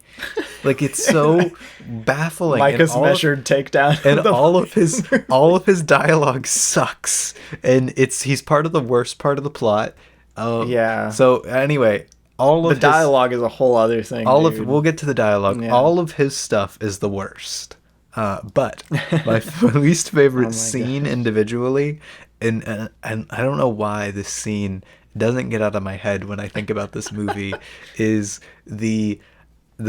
Like it's so baffling. Micah's measured takedown, and all of his dialogue sucks, and he's part of the worst part of the plot. So anyway, the dialogue is a whole other thing. We'll get to the dialogue. Yeah. All of his stuff is the worst. But my least favorite scene individually, and I don't know why this scene doesn't get out of my head when I think about this movie, is the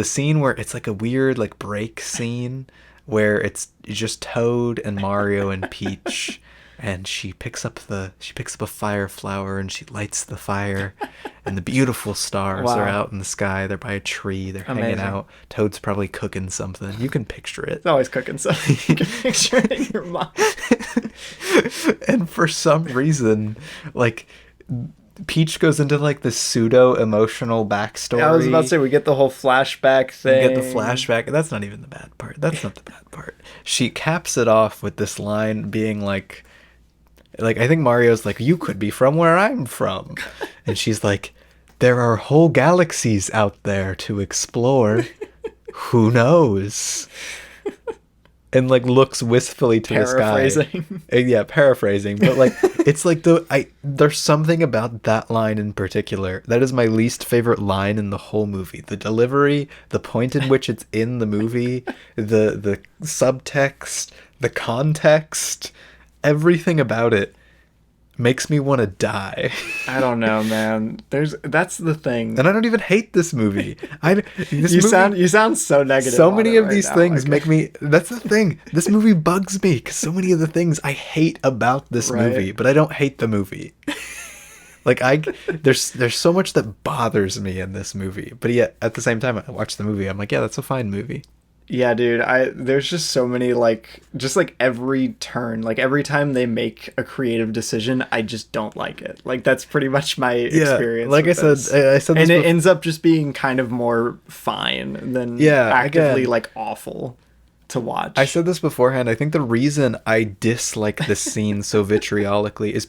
scene where it's like a weird like break scene where it's just Toad and Mario and Peach and she picks up a fire flower and she lights the fire, and the beautiful stars are out in the sky. They're by a tree. They're hanging out. Toad's probably cooking something. You can picture it. It's always cooking something. You can picture it in your mind. And for some reason, like, Peach goes into like this pseudo emotional backstory. Yeah, I was about to say, we get the whole flashback thing. We get the flashback. That's not even the bad part. That's not the bad part. She caps it off with this line being like I think Mario's like, you could be from where I'm from. And she's like, there are whole galaxies out there to explore. Who knows? And like looks wistfully to the sky. Yeah, paraphrasing. But like, it's like there's something about that line in particular. That is my least favorite line in the whole movie. The delivery, the point in which it's in the movie, the subtext, the context, everything about it makes me want to die. I don't know, man. That's the thing. And I don't even hate this movie. You sound so negative. So many of right these now. things make me. That's the thing. This movie bugs me because so many of the things I hate about this movie, but I don't hate the movie. Like there's so much that bothers me in this movie, but yet at the same time I watch the movie, I'm like, yeah, that's a fine movie. Yeah, dude, there's just so many, like, just like every turn, like every time they make a creative decision, I just don't like it. Like, that's pretty much my experience. Like I said this and it ends up just being kind of more fine than actively like awful to watch. I said this beforehand. I think the reason I dislike this scene so vitriolically is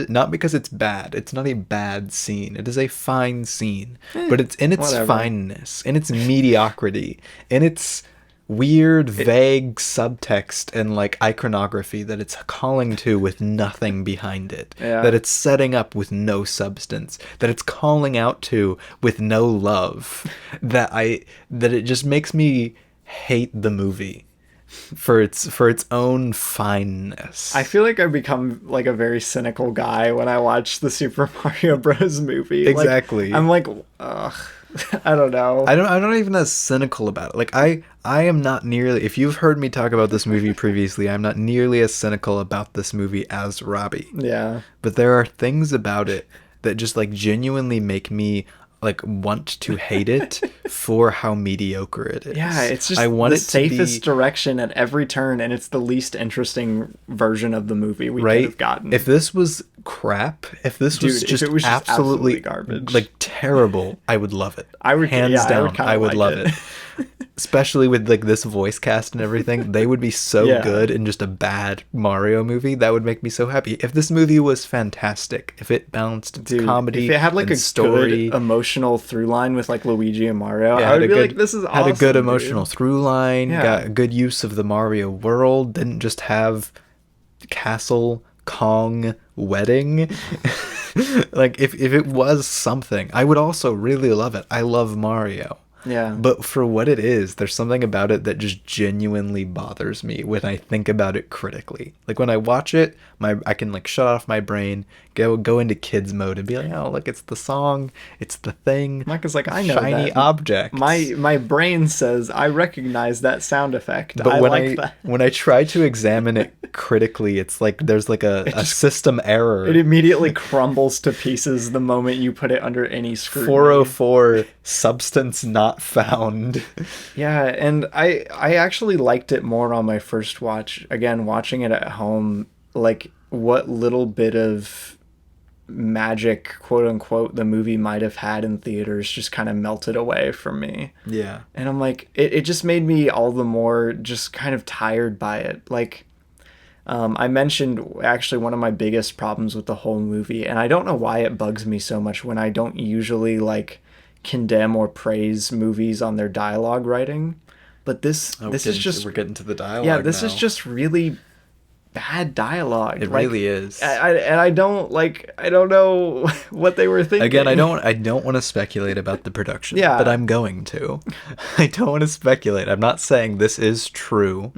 not because it's bad. It's not a bad scene. It is a fine scene, but it's in its fineness, in its mediocrity, in its weird, vague subtext and like iconography that it's calling to with nothing behind it. Yeah. That it's setting up with no substance. That it's calling out to with no love. That it just makes me hate the movie for its own fineness. I feel like I've become like a very cynical guy when I watch the Super Mario Bros. Movie. Exactly. Like, I'm like, ugh. I don't know. I'm not even as cynical about it. Like I am not nearly. If you've heard me talk about this movie previously, I'm not nearly as cynical about this movie as Robbie. Yeah. But there are things about it that just like genuinely make me like want to hate it for how mediocre it is. Yeah, it's just the safest direction at every turn, and it's the least interesting version of the movie we could have gotten. If this was crap, if this was just absolutely garbage, like terrible, I would love it. I would hands down. I would love it. Especially with like this voice cast and everything, they would be so good in just a bad Mario movie. That would make me so happy. If this movie was fantastic, if it balanced its comedy, if it had like a story, good emotional through line with like Luigi and Mario, I would be like, this is awesome. Had a good emotional through line, got a good use of the Mario world, didn't just have Castle Kong wedding. Like if it was something, I would also really love it. I love Mario. Yeah. But for what it is, there's something about it that just genuinely bothers me when I think about it critically. Like when I watch it, I can like shut off my brain, go into kids mode and be like, oh, look, it's the song, it's the thing. Mike is like, I know shiny that. Objects. My brain says I recognize that sound effect. But when I try to examine it critically, it's like there's like a system error. It immediately crumbles to pieces the moment you put it under any scrutiny. 404 substance not found. Yeah, and I actually liked it more on my first watch. Again, watching it at home, like what little bit of magic, quote unquote, the movie might have had in theaters just kind of melted away from me. Yeah. And I'm like, it just made me all the more just kind of tired by it. Like, I mentioned actually one of my biggest problems with the whole movie, and I don't know why it bugs me so much when I don't usually like condemn or praise movies on their dialogue writing, but this is just, we're getting to the dialogue. Yeah, this is just really bad dialogue. It really is. I don't know what they were thinking. Again, I don't want to speculate about the production. Yeah, but I'm going to. I don't want to speculate. I'm not saying this is true,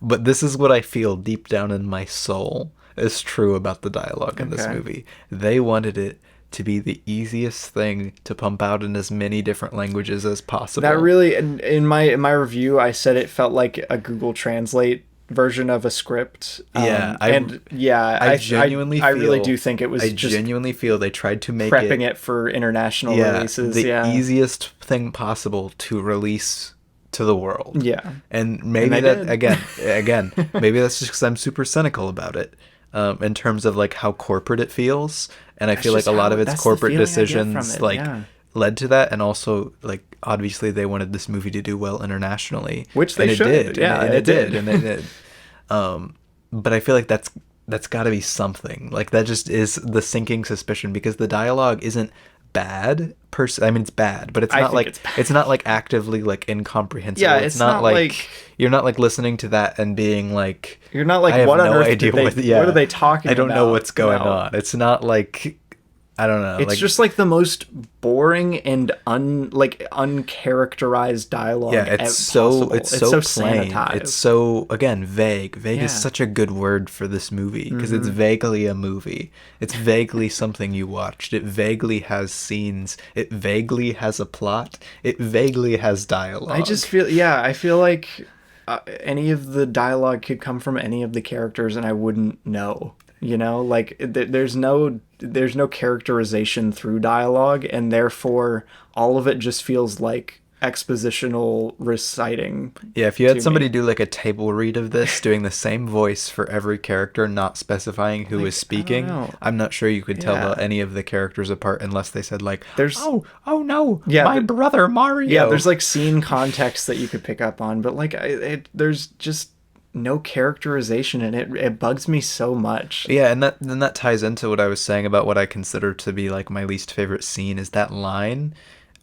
but this is what I feel deep down in my soul is true about the dialogue in this movie. They wanted it to be the easiest thing to pump out in as many different languages as possible. That really, in my review, I said it felt like a Google Translate version of a script. I genuinely I really do think it was. I genuinely feel they tried to make prepping it for international releases. The easiest thing possible to release to the world. Yeah, and maybe that again, maybe that's just because I'm super cynical about it. In terms of like how corporate it feels, and I feel like a lot of its corporate decisions led to that, and also like obviously they wanted this movie to do well internationally, which they should. It did. But I feel like that's got to be something. Like that just is the sinking suspicion, because the dialogue isn't bad I mean, it's bad, but it's not like it's not like actively like incomprehensible. Yeah, it's not like you're not like listening to that and being like, you're not like, what on earth what are they talking about? I don't know what's going on. It's not like, I don't know. It's just like the most boring and uncharacterized dialogue. Yeah, it's so plain. Sanitized. It's so, again, vague. Vague is such a good word for this movie, because it's vaguely a movie. It's vaguely something you watched. It vaguely has scenes. It vaguely has a plot. It vaguely has dialogue. I feel like any of the dialogue could come from any of the characters and I wouldn't know. You know, like there's no characterization through dialogue, and therefore all of it just feels like expositional reciting. Yeah, if you had somebody do like a table read of this, doing the same voice for every character, not specifying who is speaking, I'm not sure you could tell any of the characters apart unless they said like, oh no, my brother Mario. Yeah, there's like scene context that you could pick up on, but like there's just no characterization, and it bugs me so much. Yeah, and that ties into what I was saying about what I consider to be like my least favorite scene, is that line.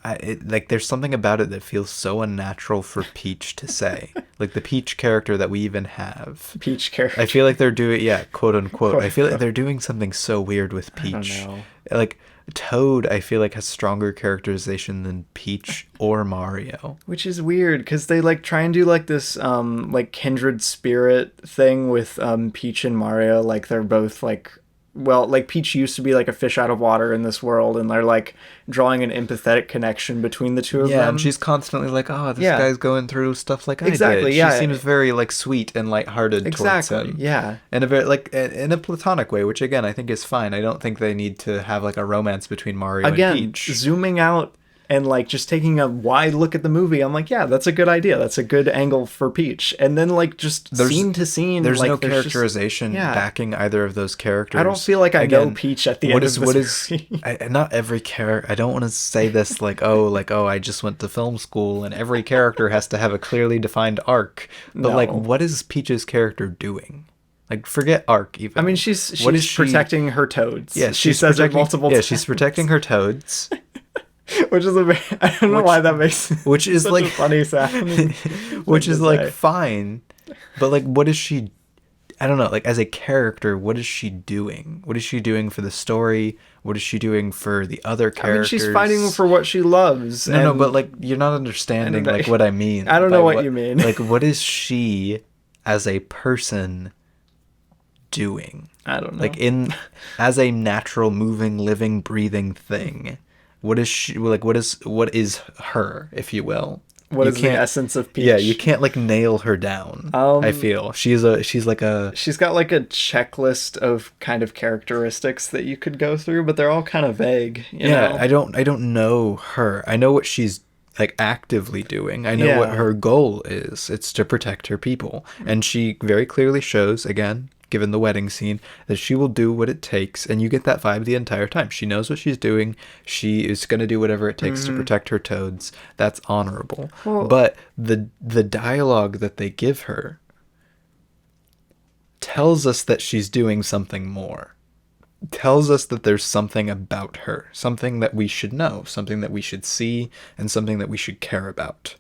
Like there's something about it that feels so unnatural for Peach to say. Like the Peach character that we even have. Peach character. I feel like they're doing, quote unquote. I feel like they're doing something so weird with Peach. I don't know. Like Toad, I feel like has stronger characterization than Peach or Mario. Which is weird, because they like try and do like this like kindred spirit thing with Peach and Mario. Like they're both like, well, like Peach used to be like a fish out of water in this world, and they're like drawing an empathetic connection between the two of them. Yeah, and she's constantly like, oh, this guy's going through stuff like I did. She seems very like sweet and lighthearted towards him. Yeah. And a very like in a platonic way, which again I think is fine. I don't think they need to have like a romance between Mario and Peach. Zooming out and like just taking a wide look at the movie, I'm like, yeah, that's a good idea. That's a good angle for Peach. And then like just scene to scene, there's like, no characterization backing either of those characters. I don't feel like I know Peach at the end of this movie. Not every character. I don't want to say this like I just went to film school and every character has to have a clearly defined arc. But like, what is Peach's character doing? Like, forget arc even. I mean, she's protecting her toads. Yeah, she says it multiple times. Yeah, she's protecting her toads. Which is I don't know why that makes which is such like a funny sound. Which is like fine, but like what is she? I don't know. Like as a character, what is she doing? What is she doing for the story? What is she doing for the other characters? I mean, she's fighting for what she loves. No, but like you're not understanding like what I mean. I don't know what you mean. Like what is she as a person doing? I don't know. Like as a natural, moving, living, breathing thing. What is she like? What is her, if you will? What is the essence of Peach? Yeah, you can't like nail her down. I feel she's got like a checklist of kind of characteristics that you could go through, but they're all kind of vague. You know? I don't know her. I know what she's like actively doing. I know what her goal is. It's to protect her people, and she very clearly shows again, given the wedding scene, that she will do what it takes, and you get that vibe the entire time. She knows what she's doing. She is going to do whatever it takes to protect her toads. That's honorable. But the dialogue that they give her tells us that she's doing something more. Tells us that there's something about her, something that we should know, something that we should see, and something that we should care about.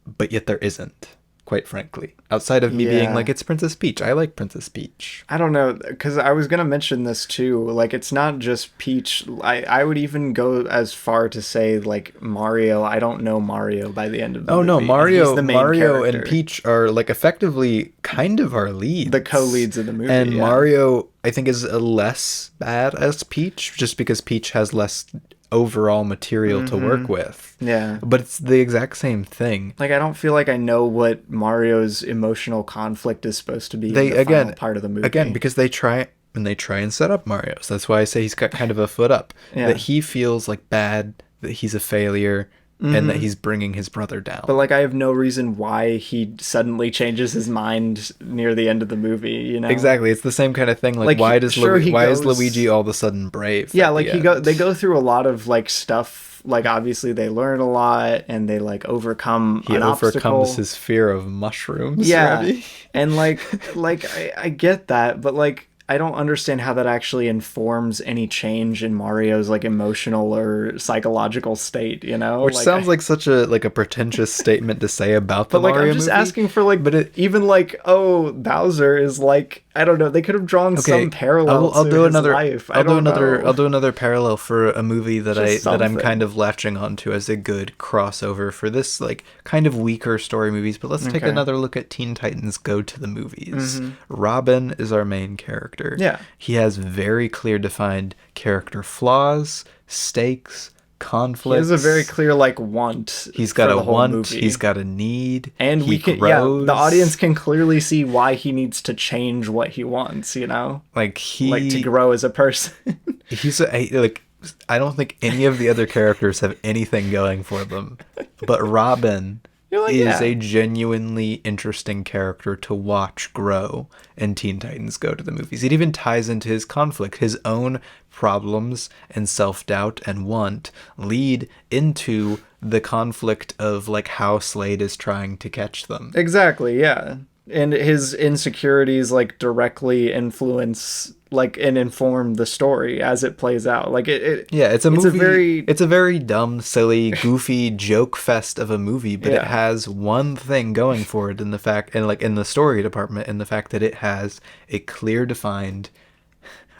But yet there isn't. Quite frankly, outside of me being like, it's Princess Peach. I like Princess Peach. I don't know, because I was going to mention this too. Like, it's not just Peach. I would even go as far to say, like, Mario. I don't know Mario by the end of the movie. No, Mario character. And Peach are, like, effectively kind of our leads. The co-leads of the movie, And Mario, I think, is less bad as Peach, just because Peach has less overall material to work with. Yeah. But it's the exact same thing. Like, I don't feel like I know what Mario's emotional conflict is supposed to be in the final part of the movie. Again, because they try and set up Mario. So that's why I say he's got kind of a foot up. Yeah. That he feels like bad, that he's a failure, and that he's bringing his brother down. But, like, I have no reason why he suddenly changes his mind near the end of the movie, you know? Exactly. It's the same kind of thing. Like why is Luigi all of a sudden brave? Yeah, like, they go through a lot of, like, stuff. Like, obviously, they learn a lot, and they, like, overcome an obstacle. He overcomes his fear of mushrooms. Yeah, and, like, I get that, but, like, I don't understand how that actually informs any change in Mario's, like, emotional or psychological state, you know? Which sounds like such a pretentious statement to say about the Mario movie. But, like, I'm just asking for, like, even, like, oh, Bowser is, like, I don't know, they could have drawn some parallel to his life. I'll do another parallel for a movie that I'm kind of latching onto as a good crossover for this, like, kind of weaker story movies. But let's take another look at Teen Titans Go to the Movies. Robin is our main character. Yeah. He has very clear defined character flaws, stakes, conflicts. He has a very clear, like, want. He's got a want, he's got a need, and the audience can clearly see why he needs to change what he wants, you know? Like to grow as a person. I don't think any of the other characters have anything going for them, but Robin is a genuinely interesting character to watch grow in Teen Titans Go to the Movies. It even ties into his conflict. His own problems and self-doubt and want lead into the conflict of, like, how Slade is trying to catch them. Exactly, yeah. And his insecurities, like, directly influence, like, and inform the story as it plays out. Like, it's a movie. It's a very dumb, silly, goofy joke fest of a movie, but it has one thing going for it in the fact, and like in the story department, in the fact that it has a clear defined.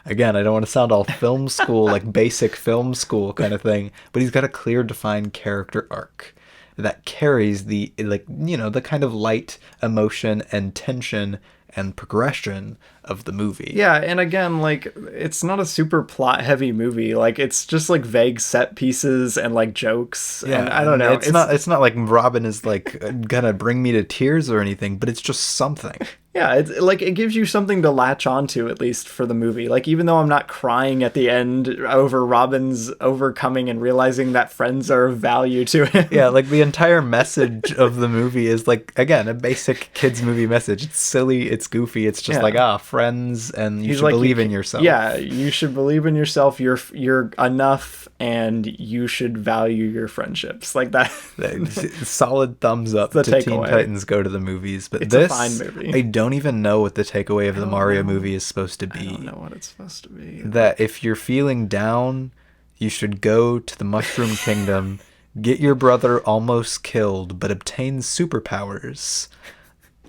Again, I don't want to sound all film school, like basic film school kind of thing, but he's got a clear defined character arc that carries the, like, you know, the kind of light emotion and tension and progression of the movie. Yeah, and again, like, it's not a super plot-heavy movie. Like, it's just, like, vague set pieces and, like, jokes. Yeah, and I don't know. It's not like Robin is, like, gonna bring me to tears or anything, but it's just something. Yeah, it's like, it gives you something to latch onto, at least for the movie. Like, even though I'm not crying at the end over Robin's overcoming and realizing that friends are of value to him. Yeah, like, the entire message of the movie is, like, again, a basic kids movie message. It's silly, it's goofy, it's just friends, and you should believe in yourself. Yeah, you should believe in yourself. You're enough, and you should value your friendships. Like that. Solid thumbs up to Teen Titans Go to the Movies. But it's a fine movie. I don't even know what the takeaway of the Mario movie is supposed to be. I don't know what it's supposed to be. That if you're feeling down, you should go to the Mushroom Kingdom, get your brother almost killed, but obtain superpowers.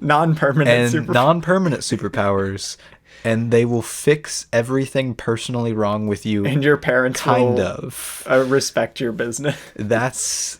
Non-permanent superpowers, and they will fix everything personally wrong with you, and your parents will respect your business. That's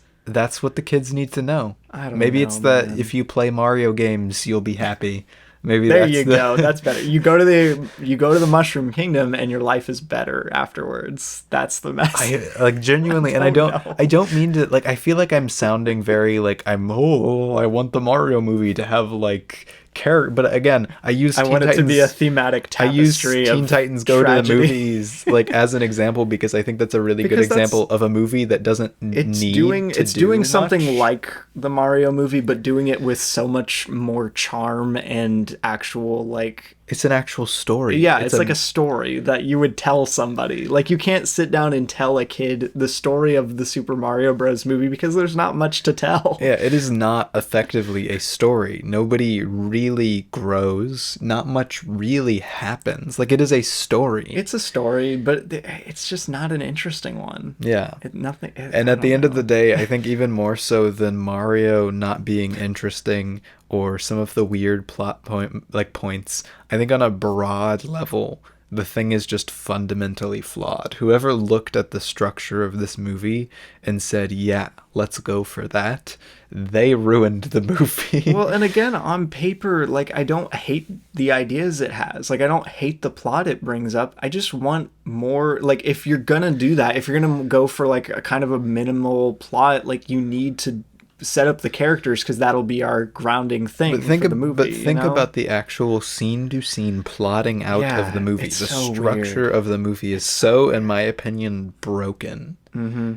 what the kids need to know. Maybe it's that if you play Mario games, you'll be happy. Maybe there you go. That's better. You go to the Mushroom Kingdom, and your life is better afterwards. That's the message. I genuinely, and I don't mean to, like, I feel like I'm sounding very like I want the Mario movie to have, like, character, but again, I want it to be a thematic tapestry. I use Teen Titans Go to the Movies, like, as an example, because I think that's a really good example of a movie that doesn't doing something like the Mario movie, but doing it with so much more charm and actual, like, it's an actual story. Yeah, it's like a story that you would tell somebody. Like, you can't sit down and tell a kid the story of the Super Mario Bros. Movie because there's not much to tell. Yeah, it is not effectively a story. Nobody really grows. Not much really happens. Like, it is a story. It's a story, but it's just not an interesting one. Yeah. And at the end of the day, I think even more so than Mario not being interesting or some of the weird plot points, I think on a broad level, the thing is just fundamentally flawed. Whoever looked at the structure of this movie and said, yeah, let's go for that, they ruined the movie. Well, and again, on paper, like, I don't hate the ideas it has. Like, I don't hate the plot it brings up. I just want more, like, if you're gonna do that, if you're gonna go for, like, a kind of a minimal plot, like, you need to set up the characters, because that'll be our grounding thing for the movie. But think about the actual scene-to-scene plotting out of the movie. The so structure of the movie is so, in my opinion, broken. Mm-hmm.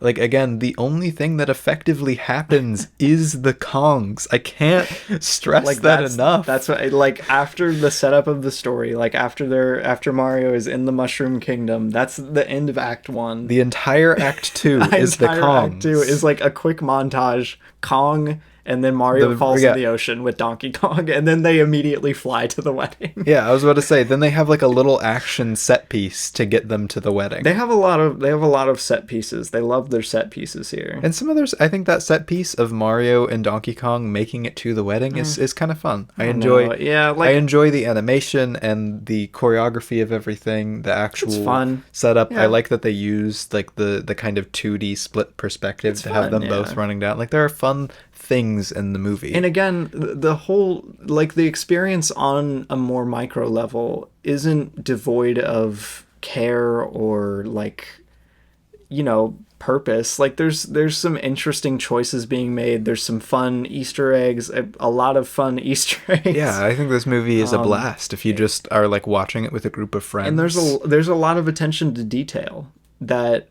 Like, again, the only thing that effectively happens is the Kongs. I can't stress like, that enough. That's what, like, after the setup of the story, like, after Mario is in the Mushroom Kingdom, that's the end of Act 1. The entire Act 2 is the Kongs. Act 2 is, like, a quick montage. Kong, and then Mario falls in the ocean with Donkey Kong, and then they immediately fly to the wedding. Yeah, I was about to say, then they have like a little action set piece to get them to the wedding. They have a lot of set pieces. They love their set pieces here. And some others, I think that set piece of Mario and Donkey Kong making it to the wedding is kind of fun. I enjoy the animation and the choreography of everything, the actual fun setup. Yeah. I like that they use like the kind of 2D split perspective have them both running down. Like, there are fun things in the movie. And again, the whole, like, the experience on a more micro level isn't devoid of care or, like, you know, purpose. Like, there's some interesting choices being made. There's some fun Easter eggs, a lot of fun Easter eggs. Yeah, I think this movie is a blast if you just are like watching it with a group of friends. And there's a lot of attention to detail that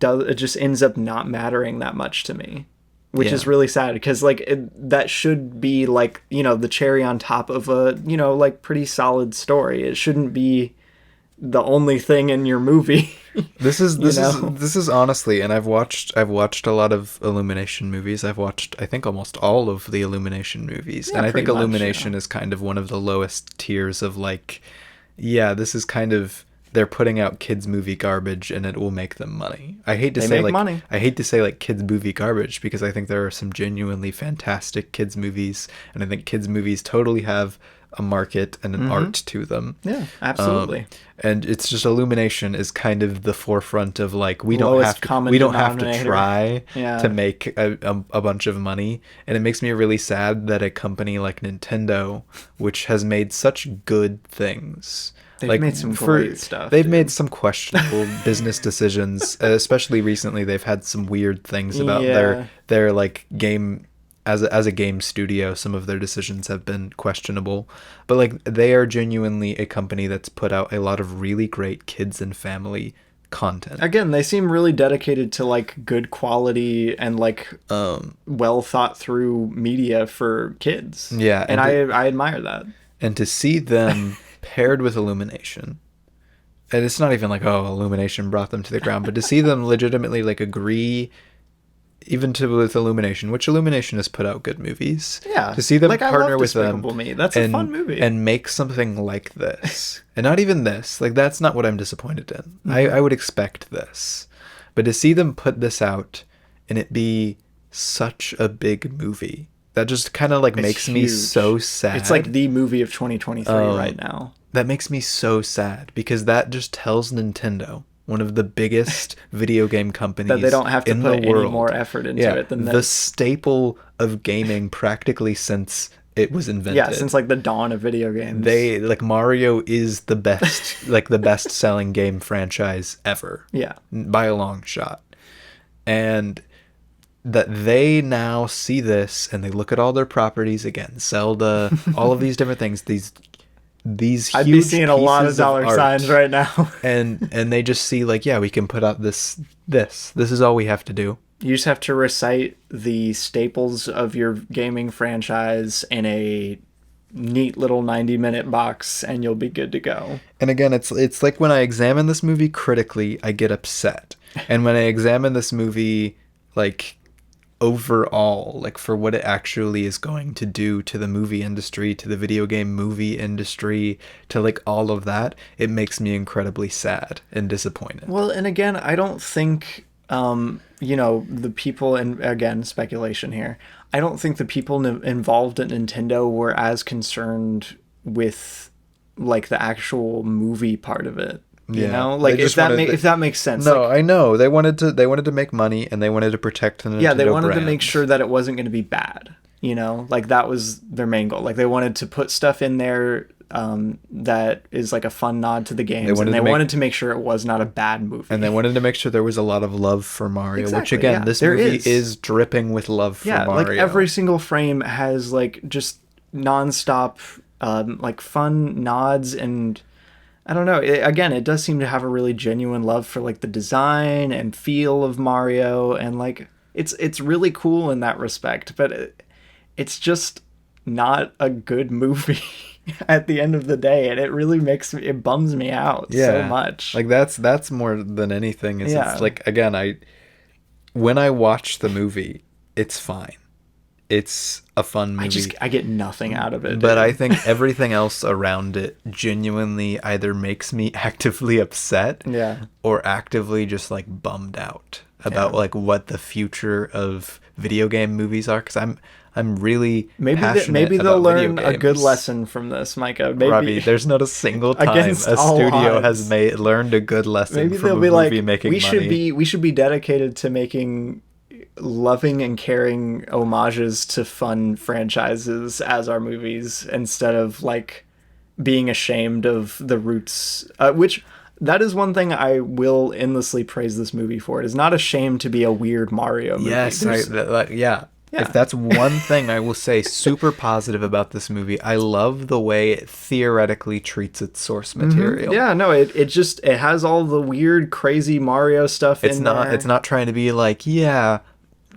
it just ends up not mattering that much to me. Which is really sad, because, like, that should be, like, you know, the cherry on top of a, you know, like, pretty solid story. It shouldn't be the only thing in your movie. This is honestly, and I've watched a lot of Illumination movies. I've watched, I think, almost all of the Illumination movies, and I think Illumination is kind of one of the lowest tiers of, like, yeah, this is kind of, they're putting out kids movie garbage and it will make them money. I hate to say like kids movie garbage, because I think there are some genuinely fantastic kids movies, and I think kids movies totally have a market and an art to them. Yeah, absolutely. And it's just, Illumination is kind of the forefront of, like, we don't have to try to make a bunch of money. And it makes me really sad that a company like Nintendo, which has made such good things, They've made some great stuff. They've made some questionable business decisions, especially recently. They've had some weird things about their like game as a game studio. Some of their decisions have been questionable, but, like, they are genuinely a company that's put out a lot of really great kids and family content. Again, they seem really dedicated to, like, good quality and, like, well thought through media for kids. Yeah, and I admire that. And to see them paired with Illumination, and it's not even like, oh, Illumination brought them to the ground, but to see them legitimately, like, agree even with Illumination, which Illumination has put out good movies. Yeah. To see them, like, partner with them. Me. That's a fun movie. And make something like this. And not even this. Like, that's not what I'm disappointed in. Mm-hmm. I would expect this. But to see them put this out and it be such a big movie, that just kind of, like, makes me so sad. It's like the movie of 2023 right now. That makes me so sad, because that just tells Nintendo, one of the biggest video game companies, that they don't have to put any more effort into it than the staple of gaming practically since it was invented. Yeah, since, like, the dawn of video games. They, like, Mario is the best, like, the best selling game franchise ever. Yeah. By a long shot. And that they now see this and they look at all their properties again, Zelda, all of these different things, these huge I'd be seeing a lot of dollar signs right now. and they just see, like, yeah, we can put out this is all we have to do. You just have to recite the staples of your gaming franchise in a neat little 90-minute box and you'll be good to go. And again, it's like, when I examine this movie critically, I get upset. And when I examine this movie, like, overall, like, for what it actually is going to do to the movie industry, to the video game movie industry, to, like, all of that, it makes me incredibly sad and disappointed. Well, and again, I don't think, you know, the people, and again, speculation here, I don't think the people involved at Nintendo were as concerned with, like the actual movie part of it. You Yeah. know, like if that makes sense. No, like, I know they wanted to make money, and they wanted to protect the Nintendo yeah, they wanted brand. to make sure that it wasn't going to be bad. You know, like that was their main goal. Like they wanted to put stuff in there that is like a fun nod to the games, and they wanted to make sure it was not a bad movie. And they wanted to make sure there was a lot of love for Mario, Exactly, which again, yeah, this there movie is dripping with love for Mario. Like every single frame has like just nonstop like fun nods, and I don't know. It does seem to have a really genuine love for like the design and feel of Mario, and like it's really cool in that respect. But it's just not a good movie at the end of the day, and it really it bums me out so much. Like that's more than anything. It's like, again, when I watch the movie, it's fine. It's a fun movie. I get nothing out of it. But I think everything else around it genuinely either makes me actively upset, or actively just like bummed out about like what the future of video game movies are. Because I'm really passionate maybe they'll about learn video a good games. lesson from this, Micah. Maybe Robbie, there's not a single time a studio has learned a good lesson from a movie making money. We should be dedicated to making loving and caring homages to fun franchises as our movies, instead of like being ashamed of the roots, which that is one thing I will endlessly praise this movie for. It is not ashamed to be a weird Mario movie. Yes, yeah. If that's one thing I will say super positive about this movie, I love the way it theoretically treats its source material. Yeah, no, it has all the weird, crazy Mario stuff in there. It's not trying to be like,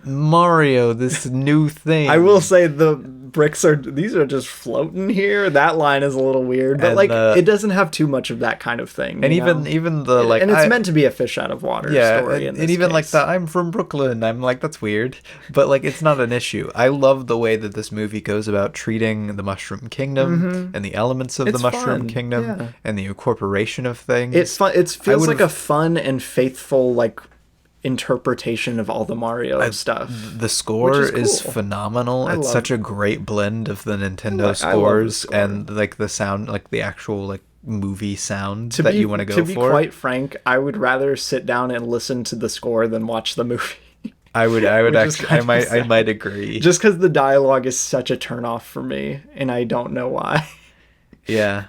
Mario, this new thing. I will say the bricks are just floating here. That line is a little weird, but it doesn't have too much of that kind of thing. And even the like, and it's meant to be a fish out of water story. And even case. Like the I'm from Brooklyn, I'm like, that's weird, but like it's not an issue. I love the way that this movie goes about treating the Mushroom Kingdom and the elements of the Mushroom Kingdom and the incorporation of things. It's fun. It feels like a fun and faithful like interpretation of all the Mario stuff. The score is phenomenal. It's such a great blend of the Nintendo scores and like the sound, like the actual like movie sound that you want to go for. To be quite frank, I would rather sit down and listen to the score than watch the movie. I might agree. Just because the dialogue is such a turnoff for me, and I don't know why. Yeah,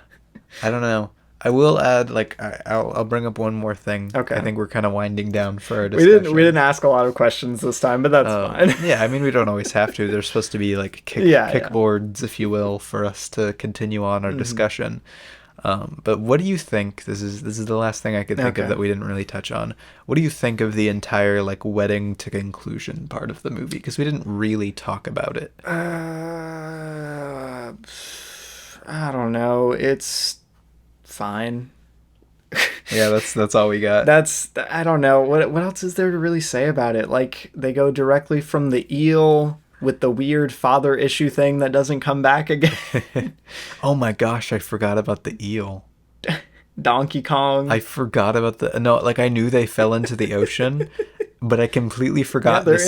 I don't know. I will add, like, I'll bring up one more thing. Okay. I think we're kind of winding down for our discussion. We didn't ask a lot of questions this time, but that's fine. Yeah, I mean, we don't always have to. There's supposed to be, like, kickboards, if you will, for us to continue on our discussion. But what do you think? This is the last thing I could think of that we didn't really touch on. What do you think of the entire, like, wedding to conclusion part of the movie? Because we didn't really talk about it. I don't know. It's fine. Yeah, that's all we got. I don't know. What else is there to really say about it? Like, they go directly from the eel with the weird father issue thing that doesn't come back again. Oh my gosh, I forgot about the eel. Donkey Kong. I forgot about I knew they fell into the ocean, but I completely forgot the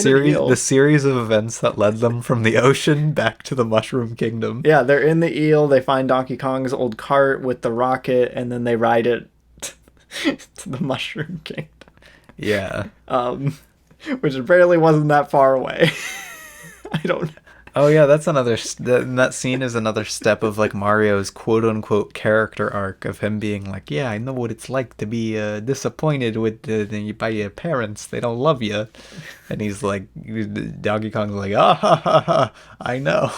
series of events that led them from the ocean back to the Mushroom Kingdom. Yeah, they're in the eel, they find Donkey Kong's old cart with the rocket, and then they ride it to the Mushroom Kingdom. Yeah. Which apparently wasn't that far away. I don't know. Oh yeah, that's that scene is another step of like Mario's quote unquote character arc of him being like, yeah, I know what it's like to be disappointed by your parents. They don't love you. And he's like, Donkey Kong's like, I know.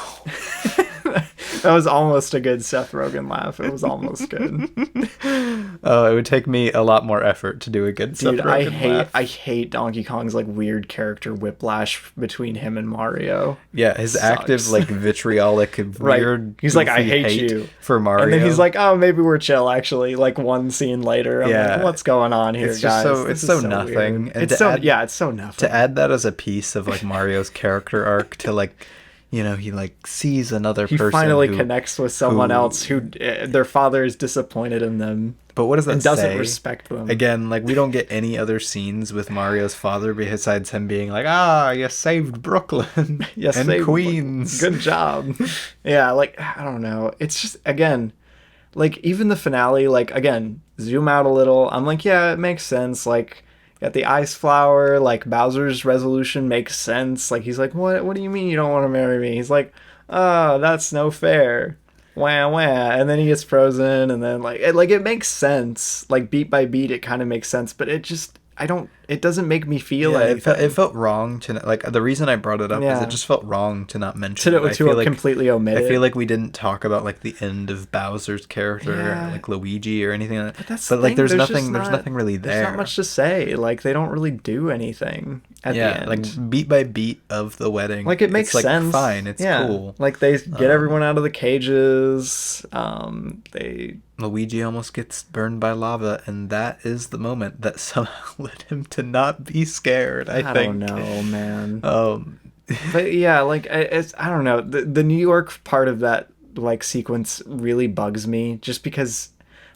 That was almost a good Seth Rogen laugh. It was almost good. It would take me a lot more effort to do a good Seth Rogen laugh. I hate Donkey Kong's like weird character whiplash between him and Mario. Yeah, his active like vitriolic weird. He's like, I hate you for Mario, and then he's like, oh, maybe we're chill. Actually, like one scene later, I'm like, what's going on here, guys? It's so nothing. And it's so nothing. To add that as a piece of like Mario's character arc to like. You know, he like sees another person. He finally connects with someone else who their father is disappointed in them. But what does that say? Doesn't respect them. Again, like we don't get any other scenes with Mario's father besides him being like, you saved Brooklyn and Queens. Good job. Yeah, like I don't know. It's just again, like, even the finale, like, again, zoom out a little. I'm like, yeah, it makes sense. Like, got the ice flower, like, Bowser's resolution makes sense. Like, he's like, what do you mean you don't want to marry me? He's like, oh, that's no fair. Wah, wah. And then he gets frozen, and then, like, it makes sense. Like, beat by beat, it kind of makes sense, but it doesn't make me feel anything. It felt wrong to, like, the reason I brought it up is it just felt wrong to not mention it. To completely omit it. I feel like we didn't talk about, like, the end of Bowser's character, or, like, Luigi or anything like that. But like, there's nothing really there. There's not much to say. Like, they don't really do anything at the end. Like, beat by beat of the wedding. Like, it makes sense. Fine, it's cool. Like, they get everyone out of the cages. Luigi almost gets burned by lava, and that is the moment that somehow led him to not be scared, I think. I don't know, man. But yeah, like, I don't know. The New York part of that, like, sequence really bugs me, just because,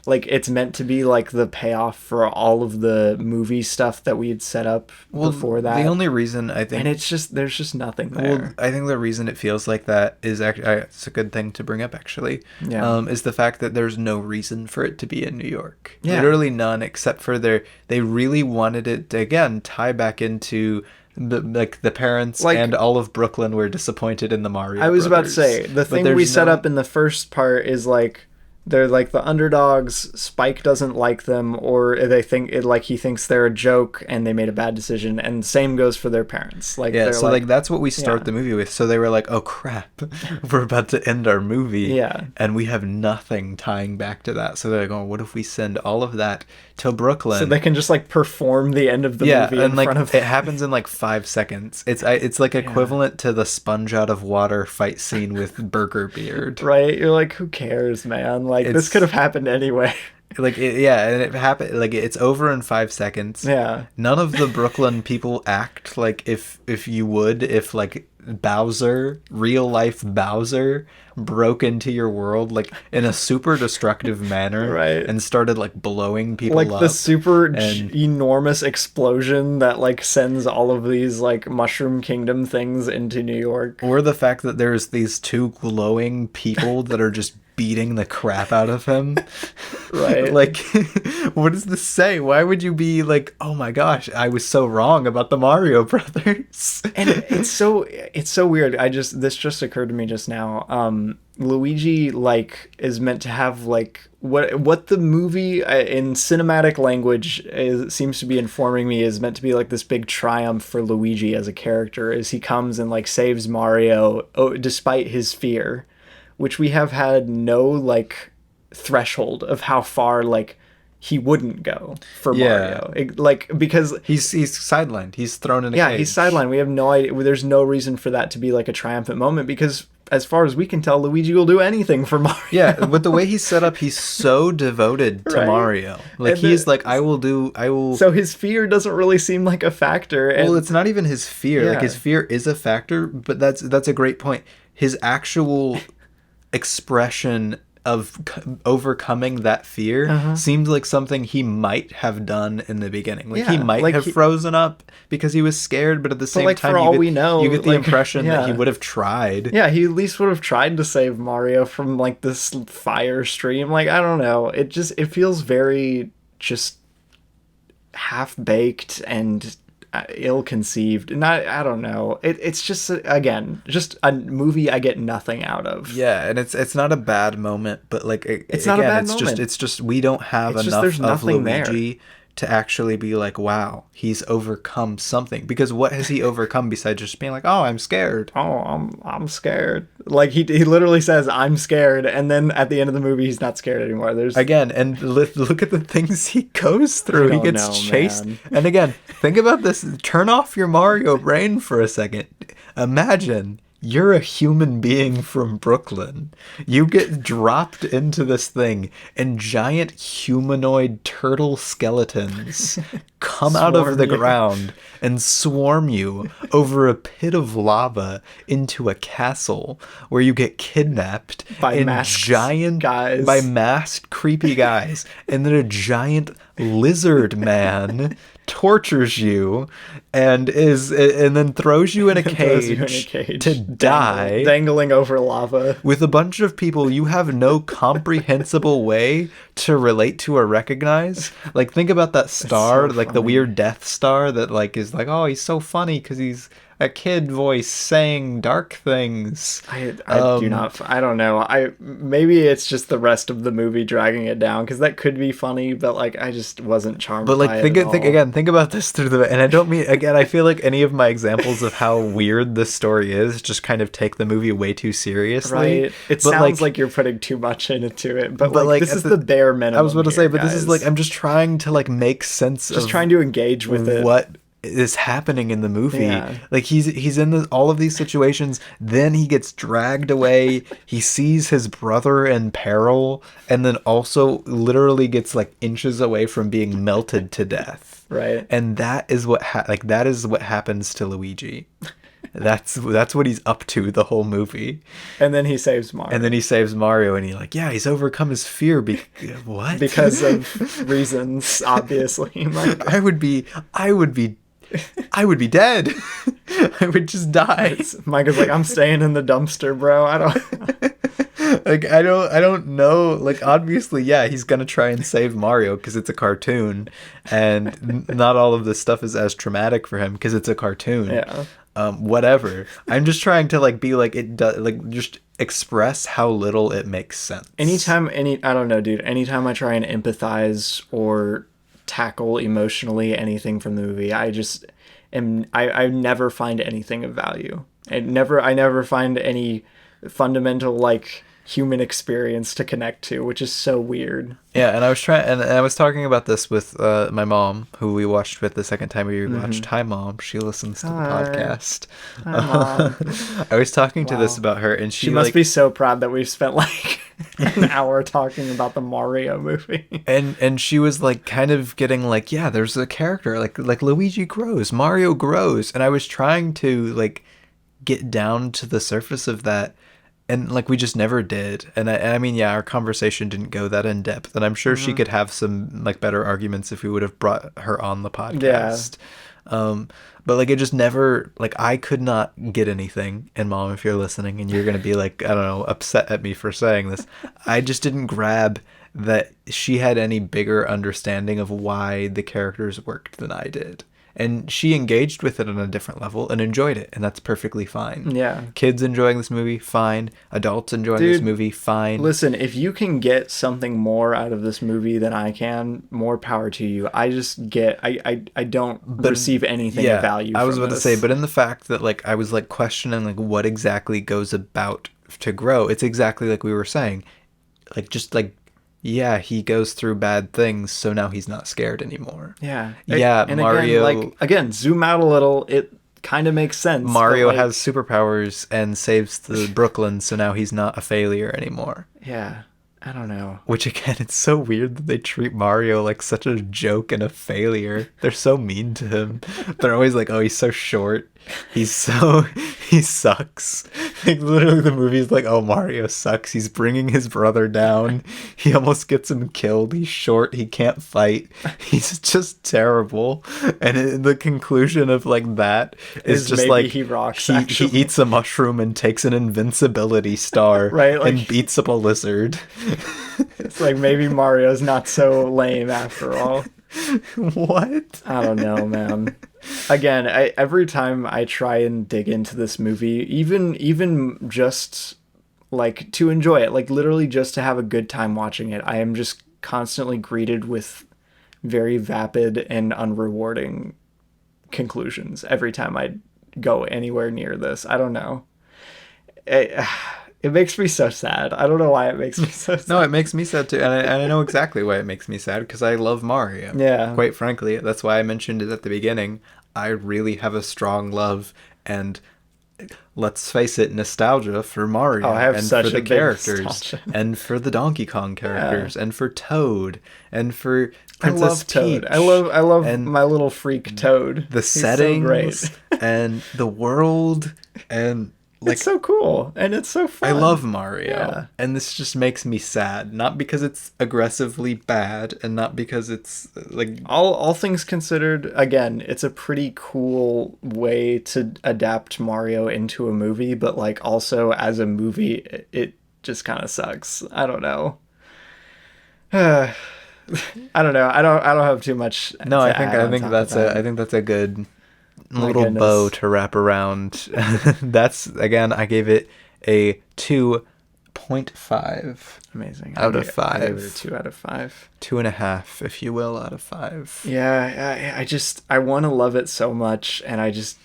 like, it's meant to be, like, the payoff for all of the movie stuff that we had set up before that. The only reason I think... And there's just nothing there. Well, I think the reason it feels like that is actually... It's a good thing to bring up, actually. Yeah. Is the fact that there's no reason for it to be in New York. Yeah. Literally none, except for they really wanted it to, again, tie back into... the parents and all of Brooklyn were disappointed in the Mario I was brothers. about to say, the thing we set up in the first part is, like... They're like the underdogs. Spike doesn't like them, or they think it, like, he thinks they're a joke and they made a bad decision. And same goes for their parents. Like, yeah, so like that's what we start the movie with. So they were like, "Oh crap, we're about to end our movie." Yeah, and we have nothing tying back to that. So they're like, "Oh, what if we send all of that to Brooklyn?" So they can just, like, perform the end of the movie and in like front of it happens in like 5 seconds. It's like equivalent to the sponge out of water fight scene with Burger Beard. Right? You're like, who cares, man? Like, this could have happened anyway. Like, and it happened, like, it's over in 5 seconds. Yeah. None of the Brooklyn people act like if like Bowser, real life Bowser, broke into your world, like, in a super destructive manner, right, and started, like, blowing people up. Like, the super enormous explosion that, like, sends all of these, like, Mushroom Kingdom things into New York. Or the fact that there's these two glowing people that are just beating the crap out of him. Right. Like, what does this say? Why would you be like, oh my gosh, I was so wrong about the Mario Brothers? And it's so weird. This just occurred to me just now. Luigi, like, is meant to have, like, what the movie in cinematic language seems to be informing me is meant to be, like, this big triumph for Luigi as a character, as he comes and, like, saves Mario despite his fear, which we have had no, like, threshold of how far, like, he wouldn't go for Mario. Like, because he's sidelined. He's thrown in a cage. He's sidelined. We have no idea. There's no reason for that to be, like, a triumphant moment, because as far as we can tell, Luigi will do anything for Mario. Yeah, with the way he's set up, he's so devoted to Mario. Like, he's like, I will. So his fear doesn't really seem like a factor. Well, it's not even his fear. Like, his fear is a factor, but that's a great point. His actual expression of overcoming that fear seems like something he might have done in the beginning. Like, he might have frozen up because he was scared, but at the same time, you get the impression that he would have tried. Yeah, he at least would have tried to save Mario from, like, this fire stream. Like, I don't know. It feels very just half-baked and ill-conceived, and I don't know. It's just, again, just a movie I get nothing out of. Yeah, and it's not a bad moment, but, like, it's not a bad moment. It's just we don't have enough of Luigi to actually be like, wow, he's overcome something. Because what has he overcome besides just being like, oh, I'm scared? Oh, I'm scared. Like, he literally says, I'm scared, and then at the end of the movie, he's not scared anymore. And look at the things he goes through. He gets chased. Man. And again, think about this. Turn off your Mario brain for a second. Imagine you're a human being from Brooklyn. You get dropped into this thing, and giant humanoid turtle skeletons come out of the ground and swarm you over a pit of lava into a castle where you get kidnapped by masked masked creepy guys, and then a giant lizard man tortures you and then throws you in a cage, to die, dangling over lava with a bunch of people you have no comprehensible way to relate to or recognize. Like, think about that star, so like the weird Death Star that like is like, oh, he's so funny because he's a kid voice saying dark things. I do not. I don't know. Maybe it's just the rest of the movie dragging it down, because that could be funny, but like I just wasn't charmed. But like by think about this through the. And I don't mean again. I feel like any of my examples of how weird this story is just kind of take the movie way too seriously. Right. It sounds like you're putting too much into it, but like this is the bare minimum. I was about to say, but guys. This is like I'm just trying to like make sense. Just trying to engage with it. What is happening in the movie? Yeah. Like he's in all of these situations, then he gets dragged away, he sees his brother in peril, and then also literally gets like inches away from being melted to death. Right. And that is what that is what happens to Luigi. That's what he's up to the whole movie. And then he saves Mario. And he's overcome his fear. What? Because of reasons, obviously. I would be dead. I would just die. Micah's like, I'm staying in the dumpster, bro. I don't know. Like, obviously, yeah, he's gonna try and save Mario because it's a cartoon, and not all of this stuff is as traumatic for him because it's a cartoon. Yeah. Whatever. I'm just trying to like be like it does, like just express how little it makes sense. Anytime I try and empathize or tackle emotionally anything from the movie, I never find anything of value. I never find any fundamental like human experience to connect to, which is so weird. Yeah, and I was talking about this with my mom, who we watched with the second time we watched. Hi, Mom. She listens to the podcast. Hi, Mom. I was talking to this about her, and she must be so proud that we've spent like an hour talking about the Mario movie. And she was like kind of getting like, yeah, there's a character like Luigi grows, Mario grows, and I was trying to like get down to the surface of that. And like we just never did, and I mean, yeah, our conversation didn't go that in depth, and I'm sure she could have some like better arguments if we would have brought her on the podcast. Yeah. But like it just never, like I could not get anything. And Mom, if you're listening, and you're gonna be like, I don't know, upset at me for saying this, I just didn't grab that she had any bigger understanding of why the characters worked than I did. And she engaged with it on a different level and enjoyed it, and that's perfectly fine. Yeah. Kids enjoying this movie, fine. Adults enjoying this movie, fine. Listen, if you can get something more out of this movie than I can, more power to you. I just get, I don't receive anything of value from I was about this. to say, but in the fact that like I was like questioning like what exactly goes about to grow, it's exactly like we were saying. Like just like, yeah, he goes through bad things, so now he's not scared anymore. Yeah. Yeah, and Mario... Again, zoom out a little, it kind of makes sense. Mario has superpowers and saves the Brooklyn, so now he's not a failure anymore. Yeah. I don't know. Which, again, it's so weird that they treat Mario like such a joke and a failure. They're so mean to him. They're always like, oh, he's so short. He sucks. Like, literally the movie's like, oh, Mario sucks. He's bringing his brother down. He almost gets him killed. He's short. He can't fight. He's just terrible. And the conclusion of like that is just like he rocks. He eats a mushroom and takes an invincibility star, right? Like, and beats up a lizard. It's like maybe Mario's not so lame after all. What? I don't know, man. Again, every time I try and dig into this movie, even just like to enjoy it, like literally just to have a good time watching it, I am just constantly greeted with very vapid and unrewarding conclusions every time I go anywhere near this. I don't know. It makes me so sad. I don't know why it makes me so sad. No, it makes me sad too. And I know exactly why it makes me sad, because I love Mario. Yeah. Quite frankly, that's why I mentioned it at the beginning. I really have a strong love and, let's face it, nostalgia for Mario. I have and such for the a big characters nostalgia. And for the Donkey Kong characters, yeah. and for Toad, and for Princess Peach. Toad. I love and my little freak Toad. The settings, so and the world, and like, it's so cool and it's so fun. I love Mario, Yeah. and this just makes me sad. Not because it's aggressively bad, and not because it's like all things considered. Again, it's a pretty cool way to adapt Mario into a movie, but like also as a movie, it just kind of sucks. I don't know. I don't know. I don't have too much. No, to I add think on top that's of that. I think that's a good My little goodness. bow to wrap around. That's, again, I gave it a 2.5 Amazing. out of I gave 5. it a 2 out of 5. 2.5, if you will, out of 5. Yeah, I want to love it so much, and I just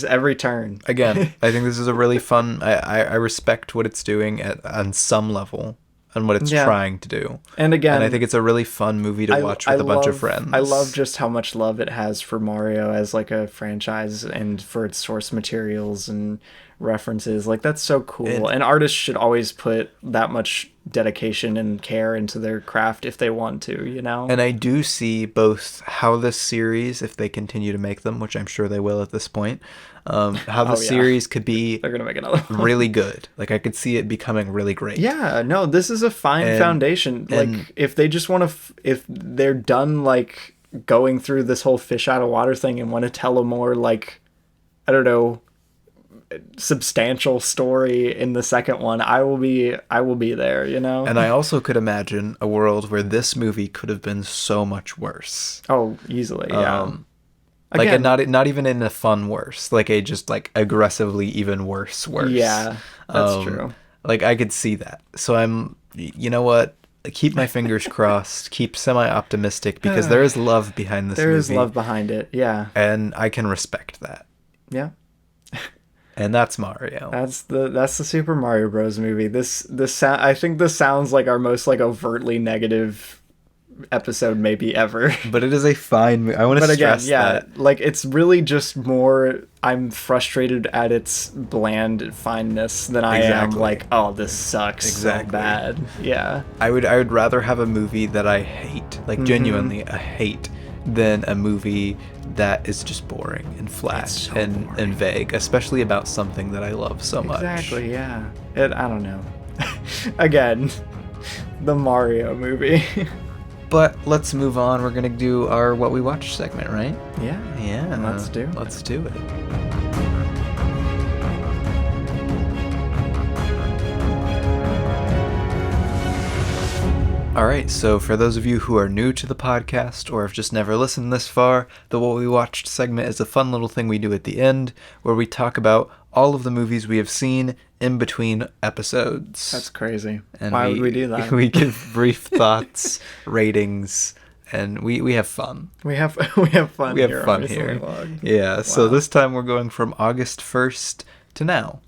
every turn. Again, I think this is a really fun. I respect what it's doing on some level, and what it's Yeah. trying to do. And again, And I think it's a really fun movie to watch with a bunch of friends. I love just how much love it has for Mario as like a franchise and for its source materials and references. Like, that's so cool. And artists should always put that much dedication and care into their craft if they want to, you know? And I do see both how this series, if they continue to make them, which I'm sure they will at this point, how the series could be They're gonna make another one. really good. Like, I could see it becoming really great. Yeah, no, this is a fine foundation. Like, if they just want to, if they're done, like, going through this whole fish out of water thing and want to tell a more, like, I don't know, substantial story in the second one, I will be there, you know? And I also could imagine a world where this movie could have been so much worse. Oh, easily, yeah. Like, Again, not even in a fun worse, like a just like aggressively even worse. Yeah, that's true. Like, I could see that. So you know what? Keep my fingers crossed. Keep semi-optimistic, because there is love behind this movie. There is love behind it, yeah. And I can respect that. Yeah. And that's Mario. That's the Super Mario Bros. Movie. I think this sounds like our most like overtly negative episode maybe ever. But it is a fine movie. I want to stress that. Like, it's really just more, I'm frustrated at its bland fineness than I am like, oh, this sucks so bad. Yeah. I would rather have a movie that I hate, like genuinely a hate, than a movie that is just boring and flat and vague, especially about something that I love so much. Exactly, yeah. I don't know. Again, the Mario movie. But let's move on. We're gonna do our What We Watched segment, right? Yeah. Yeah. Let's do it. Alright, so for those of you who are new to the podcast or have just never listened this far, the What We Watched segment is a fun little thing we do at the end where we talk about all of the movies we have seen in between episodes. That's crazy. And why would we do that? We give brief thoughts, ratings, and we have fun. We have fun. We have fun here. Yeah. Wow. So this time we're going from August 1st to now.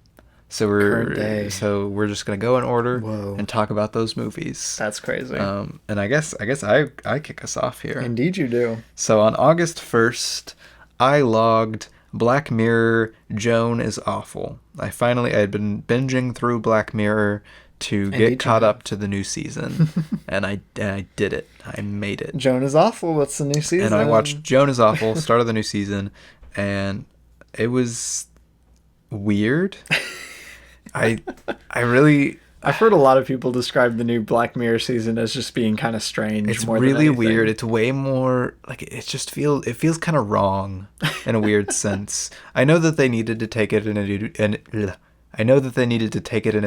So we're just gonna go in order and talk about those movies. That's crazy. And I guess I kick us off here. Indeed, you do. So on August 1st, I logged Black Mirror. Joan is awful. I had been binging through Black Mirror to get caught up to the new season, and I did it. I made it. Joan is awful. What's the new season? And I watched Joan is Awful, start of the new season, and it was weird. I've heard a lot of people describe the new Black Mirror season as just being kind of strange. It's more really than anything. weird. It's way more like it feels kind of wrong in a weird sense. I know that they needed to take it in a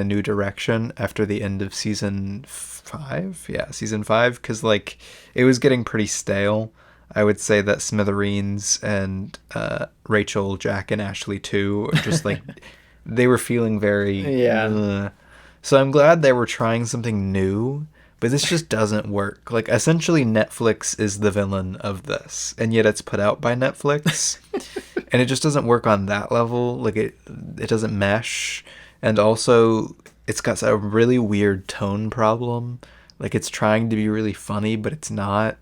new direction after the end of season 5. Yeah, season 5, because like it was getting pretty stale. I would say that Smithereens and Rachel, Jack, and Ashley too are just like. They were feeling very... So I'm glad they were trying something new, but this just doesn't work. Like, essentially, Netflix is the villain of this, and yet it's put out by Netflix, and it just doesn't work on that level. Like, it doesn't mesh, and also, it's got a really weird tone problem. Like, it's trying to be really funny, but it's not.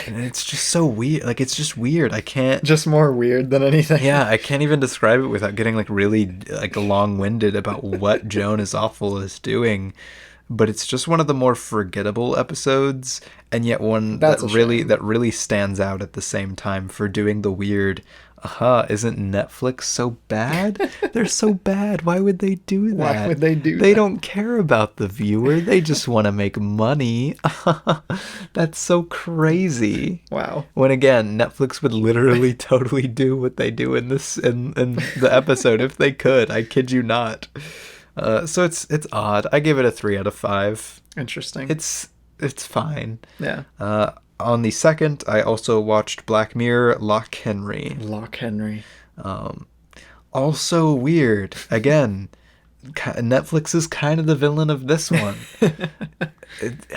And it's just so weird. Like, it's just weird. I can't... Just more weird than anything. Yeah, I can't even describe it without getting, like, really, like, long-winded about what Joan is Awful is doing. But it's just one of the more forgettable episodes, and yet one that really stands out at the same time for doing the weird, Isn't Netflix so bad? They're so bad. Why would they do that? Why would they do They that? don't care about the viewer. They just want to make money. That's so crazy. Wow. When again, Netflix would literally totally do what they do in the episode if they could. I kid you not. So it's odd. I give it a 3 out of 5. Interesting. It's fine. Yeah. On the second, I also watched Black Mirror Lock Henry. Lock Henry. Also weird. Again, Netflix is kind of the villain of this one.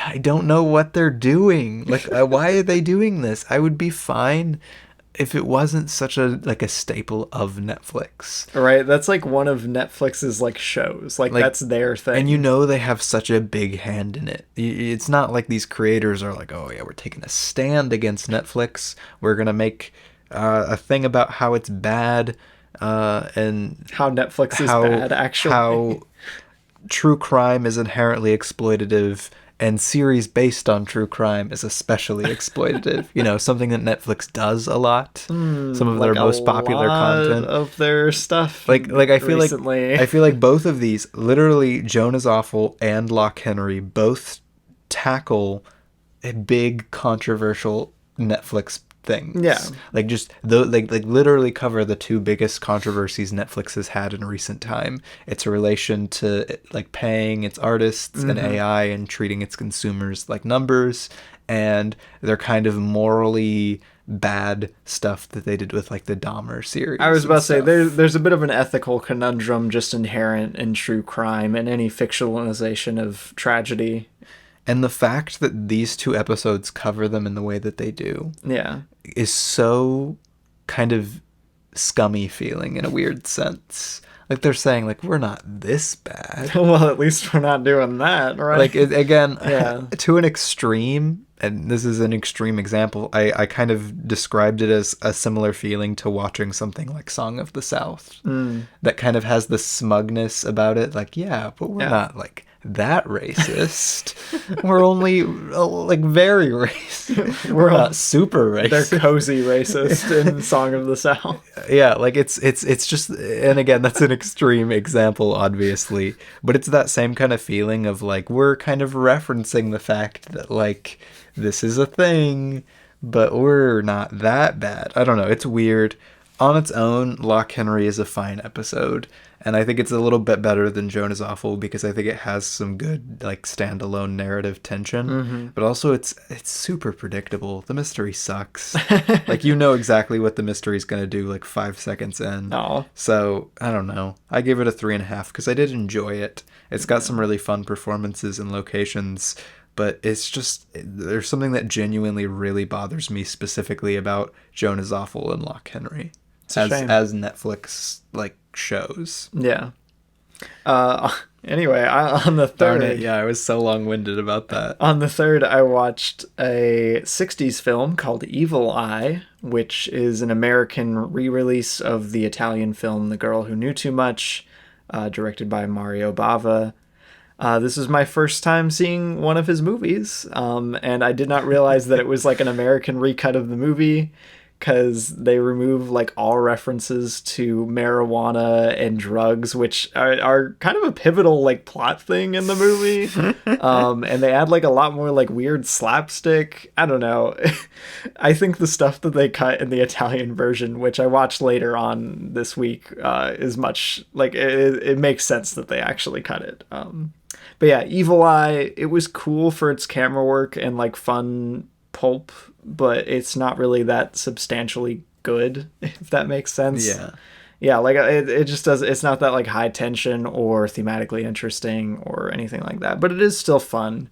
I don't know what they're doing. Like, why are they doing this? I would be fine if it wasn't such a staple of Netflix. Right, that's like one of Netflix's like shows. Like that's their thing. And they have such a big hand in it. It's not like these creators are like, oh yeah, we're taking a stand against Netflix. We're going to make a thing about how it's bad and how Netflix is bad, actually. How true crime is inherently exploitative. And series based on true crime is especially exploitative. Something that Netflix does a lot. Some of their most popular content of their stuff. I feel recently. I feel like both of these, literally Joan is Awful and Lock Henry, both tackle a big controversial Netflix things. Yeah. Literally cover the two biggest controversies Netflix has had in recent time. Its relation to paying its artists and AI and treating its consumers like numbers, and their kind of morally bad stuff that they did with the Dahmer series. I was about to say there's a bit of an ethical conundrum just inherent in true crime and any fictionalization of tragedy. And the fact that these two episodes cover them in the way that they do is so kind of scummy feeling in a weird sense. Like they're saying, we're not this bad. Well, at least we're not doing that, right? To an extreme, and this is an extreme example, I kind of described it as a similar feeling to watching something like Song of the South. That kind of has the smugness about it. But we're not that racist. We're only very racist. We're not super racist. They're cozy racist in Song of the South. Yeah, it's just, and again, that's an extreme example, obviously, but it's that same kind of feeling of we're kind of referencing the fact that this is a thing, but we're not that bad. I don't know. It's weird. On its own, Lock Henry is a fine episode. And I think it's a little bit better than Joan is Awful because I think it has some good standalone narrative tension. But also it's super predictable. The mystery sucks. Exactly what the mystery is going to do 5 seconds in. Aww. So I don't know. I gave it a 3.5 because I did enjoy it. It's got some really fun performances and locations. But it's just, there's something that genuinely really bothers me specifically about Joan is Awful and Lock Henry. As Netflix shows. Yeah. Anyway, on the third... Darn it, yeah, I was so long-winded about that. On the third, I watched a 60s film called Evil Eye, which is an American re-release of the Italian film The Girl Who Knew Too Much, directed by Mario Bava. This was my first time seeing one of his movies, and I did not realize that it was an American recut of the movie, because they remove all references to marijuana and drugs, which are kind of a pivotal plot thing in the movie. And they add a lot more weird slapstick. I don't know. I think the stuff that they cut in the Italian version, which I watched later on this week, is much it makes sense that they actually cut it. But yeah, Evil Eye, it was cool for its camera work and fun pulp, but it's not really that substantially good, if that makes sense. Yeah, it just does, it's not that high tension or thematically interesting or anything like that, but it is still fun.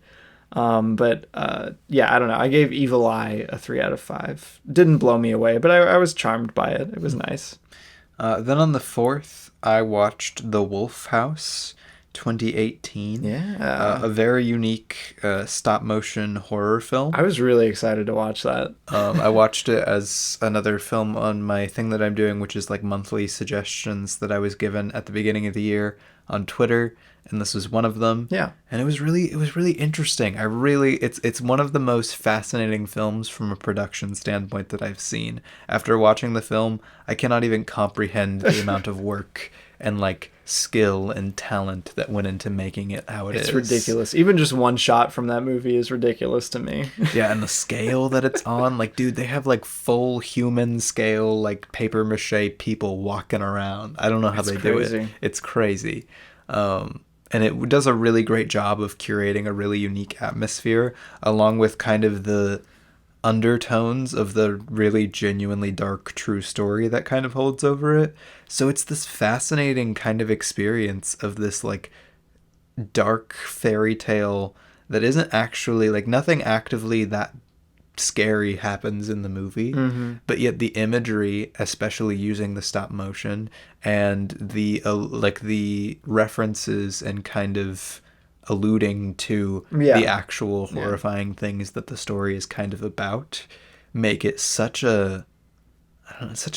But I don't know, I gave Evil Eye a 3 out of 5. Didn't blow me away, but I was charmed by it. It was nice. Then on the 4th, I watched The Wolf House 2018. Yeah. A very unique stop motion horror film. I was really excited to watch that. I watched it as another film on my thing that I'm doing, which is monthly suggestions that I was given at the beginning of the year on Twitter. and this was one of them. Yeah. And it was really interesting. It's one of the most fascinating films from a production standpoint that I've seen. After watching the film, I cannot even comprehend the amount of work and like skill and talent that went into making it how it's ridiculous. Even just one shot from that movie is ridiculous to me. Yeah, and the scale that it's on, like, dude, they have like full human scale, like paper mache people walking around. I don't know how they do it. It's crazy. And it does a really great job of curating a really unique atmosphere, along with kind of the undertones of the really genuinely dark true story that kind of holds over it. So it's this fascinating kind of experience of this like dark fairy tale that isn't actually like nothing actively that scary happens in the movie, but yet the imagery, especially using the stop motion and the like the references and kind of alluding to the actual horrifying things that the story is kind of about, make it such an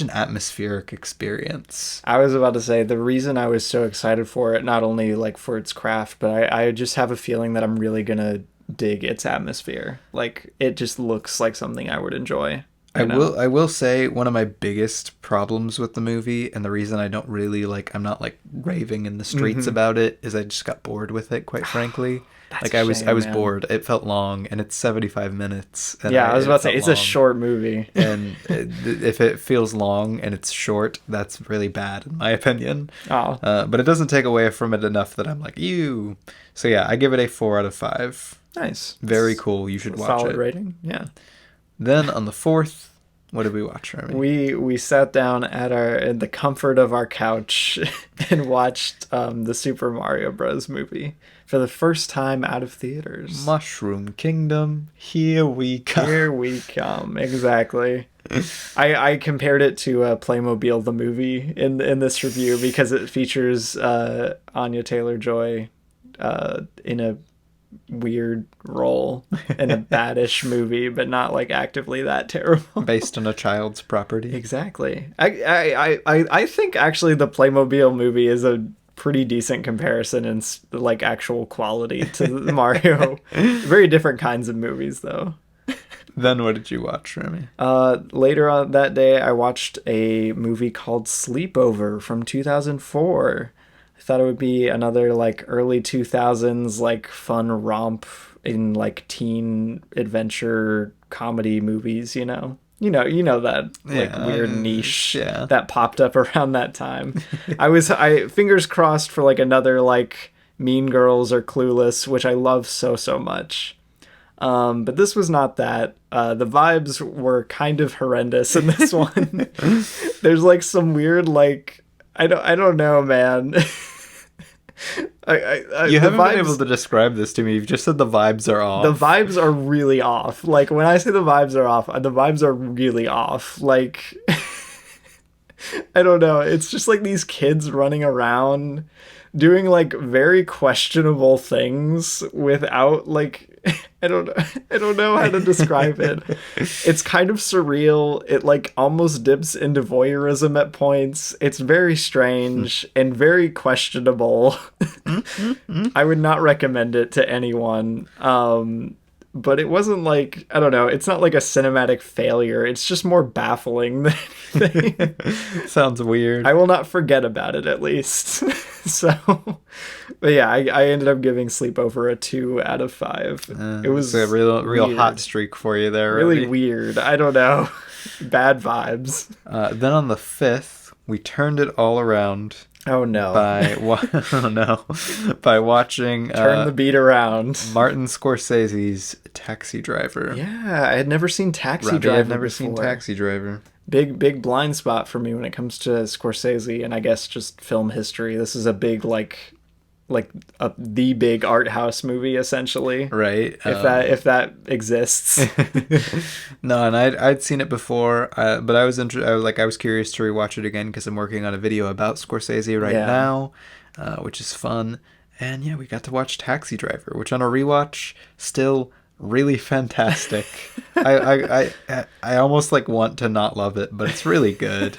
atmospheric experience. I was about to say, the reason I was so excited for it, not only like for its craft, but I just have a feeling that I'm really gonna dig its atmosphere. Like, it just looks like something I would enjoy. I will say one of my biggest problems with the movie, and the reason I don't really like, I'm not like raving in the streets about it, is I just got bored with it, quite frankly. Like I was bored. It felt long, and it's 75 minutes. And I was about to say, it's a short movie. And if it feels long and it's short, that's really bad in my opinion. But it doesn't take away from it enough that I'm like, ew. So yeah, I give it a 4 out of 5. Nice. Very cool. You should watch it. Solid rating. Yeah. Then on the 4th, what did we watch, Remy? We sat down in the comfort of our couch and watched the Super Mario Bros. Movie for the first time out of theaters. Mushroom Kingdom, here we come. Here we come, exactly. I compared it to Playmobil the movie in this review because it features Anya Taylor-Joy in a weird role in a baddish movie, but not like actively that terrible. Based on a child's property. Exactly. I think actually the Playmobil movie is a pretty decent comparison in like actual quality to Mario. Very different kinds of movies though. Then what did you watch, Remy? Later on that day, I watched a movie called Sleepover from 2004. I thought it would be another like early 2000s like fun romp in like teen adventure comedy movies, you know that like weird niche that popped up around that time. I fingers crossed for like another like Mean Girls or Clueless, which I love so much. But this was not that. The vibes were kind of horrendous in this one. There's like some weird like I don't know, man. You haven't been able to describe this to me. You've just said the vibes are off. The vibes are really off. Like, when I say the vibes are off, the vibes are really off. Like, I don't know. It's just like these kids running around doing like very questionable things without like I don't know how to describe it. It's kind of surreal. It like almost dips into voyeurism at points. It's very strange and very questionable. I would not recommend it to anyone. But it wasn't like, I don't know, it's not like a cinematic failure. It's just more baffling than anything. Sounds weird. I will not forget about it, at least. But yeah, I ended up giving Sleepover a 2 out of 5. It was a real hot streak for you there. Really weird. I don't know. Bad vibes. Then on the 5th, we turned it all around. Oh no! By watching Turn the beat around. Martin Scorsese's Taxi Driver. Yeah, I had never seen Taxi Driver. I've never seen Taxi Driver. Big blind spot for me when it comes to Scorsese, and I guess just film history. This is a big the big art house movie, essentially. Right. If that exists. No, and I'd seen it before, but I was curious to rewatch it again because I'm working on a video about Scorsese right now, which is fun. And yeah, we got to watch Taxi Driver, which on a rewatch still really fantastic. I almost like want to not love it, but it's really good.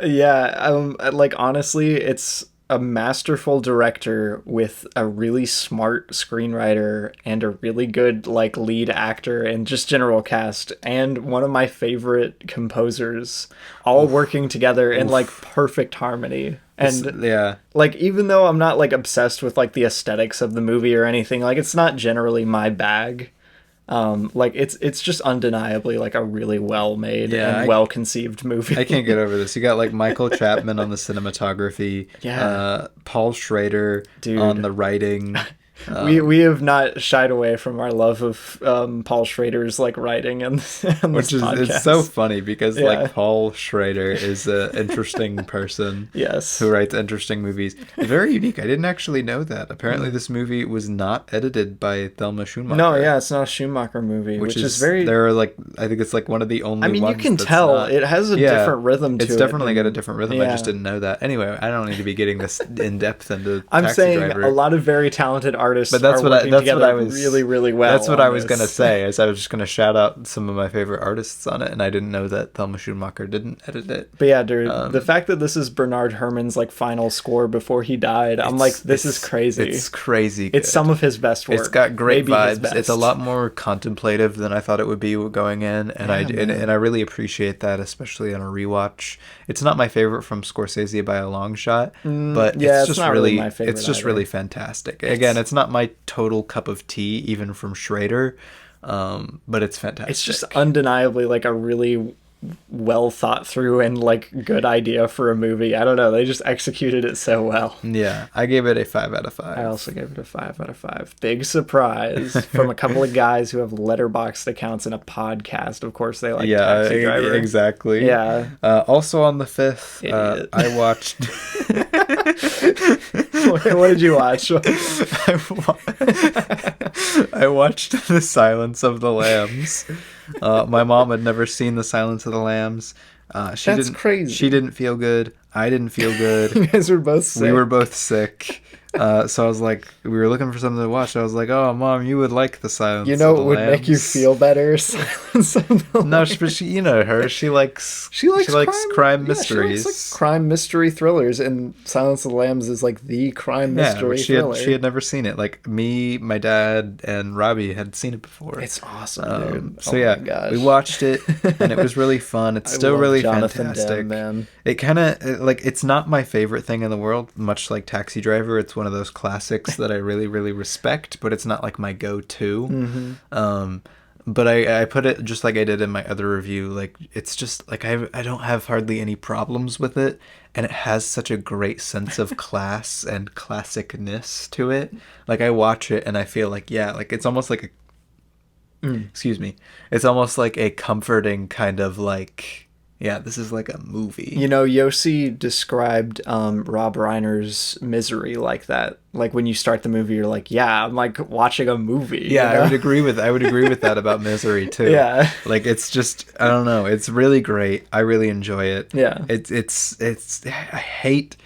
Yeah, like honestly, it's a masterful director with a really smart screenwriter and a really good like lead actor and just general cast and one of my favorite composers all working together in like perfect harmony. And yeah, like even though I'm not like obsessed with like the aesthetics of the movie or anything, like it's not generally my bag. Like it's just undeniably like a really well made and well conceived movie. I can't get over this. You got like Michael Chapman on the cinematography, Paul Schrader on the writing. We have not shied away from our love of Paul Schrader's like writing and which is podcast. It's so funny because like Paul Schrader is an interesting person. Yes, who writes interesting movies. Very unique. I didn't actually know that. Apparently, this movie was not edited by Thelma Schoonmaker. No, it's not a Schumacher movie, which is very. There are like I think it's like one of the only. I mean, you can tell it has a different rhythm to it. It's definitely got a different rhythm. I just didn't know that. Anyway, I don't need to be getting this in depth into. I'm Taxi saying Driver. a lot of very talented artists. But that's what I was really, really well. That's what I was gonna say. Is I was just gonna shout out some of my favorite artists on it, and I didn't know that Thelma Schoonmaker didn't edit it. But yeah, dude, the fact that this is Bernard Herrmann's like final score before he died, I'm like, this is crazy. It's crazy. Good. It's some of his best work. It's got great vibes. It's a lot more contemplative than I thought it would be going in, and I really appreciate that, especially on a rewatch. It's not my favorite from Scorsese by a long shot, but it's just really my favorite. It's just really fantastic. Again, it's not my total cup of tea, even from Schrader, but it's fantastic. It's just undeniably like a really well thought through and like good idea for a movie. I don't know, they just executed it so well. Yeah, I gave it a 5 out of 5. I also gave it a 5 out of 5. Big surprise from a couple of guys who have letterboxd accounts and a podcast. Of course they like Taxi Driver. Exactly. Yeah. Also on the 5th, I watched what did you watch? I watched The Silence of the Lambs. My mom had never seen The Silence of the Lambs. That's crazy. She didn't feel good. I didn't feel good. You guys were both sick. We were both sick. So I was like, we were looking for something to watch. I was like, oh, Mom, you would like The Silence of the Lambs. You know what would make you feel better? Silence of the Lambs. No, but she, you know her. She likes crime mysteries. She likes like crime mystery thrillers, and Silence of the Lambs is like the crime mystery thriller. She had never seen it. Like me, my dad, and Robbie had seen it before. It's awesome, dude. So my we watched it, and it was really fun. It's still really fantastic. Man. It kind of like it's not my favorite thing in the world, much like Taxi Driver. It's one of those classics that I really, really respect, but it's not like my go-to. Mm-hmm. But I put it just like I did in my other review. Like it's just like I don't have hardly any problems with it, and it has such a great sense of class and classicness to it. Like I watch it and I feel like like it's almost like excuse me, it's almost like a comforting kind of like. Yeah, this is like a movie. You know, Yossi described Rob Reiner's Misery like that. Like when you start the movie, you're like, yeah, I'm like watching a movie. Yeah, you know? I would agree with that about Misery too. Yeah. Like it's just I don't know, it's really great. I really enjoy it. Yeah. It's I hate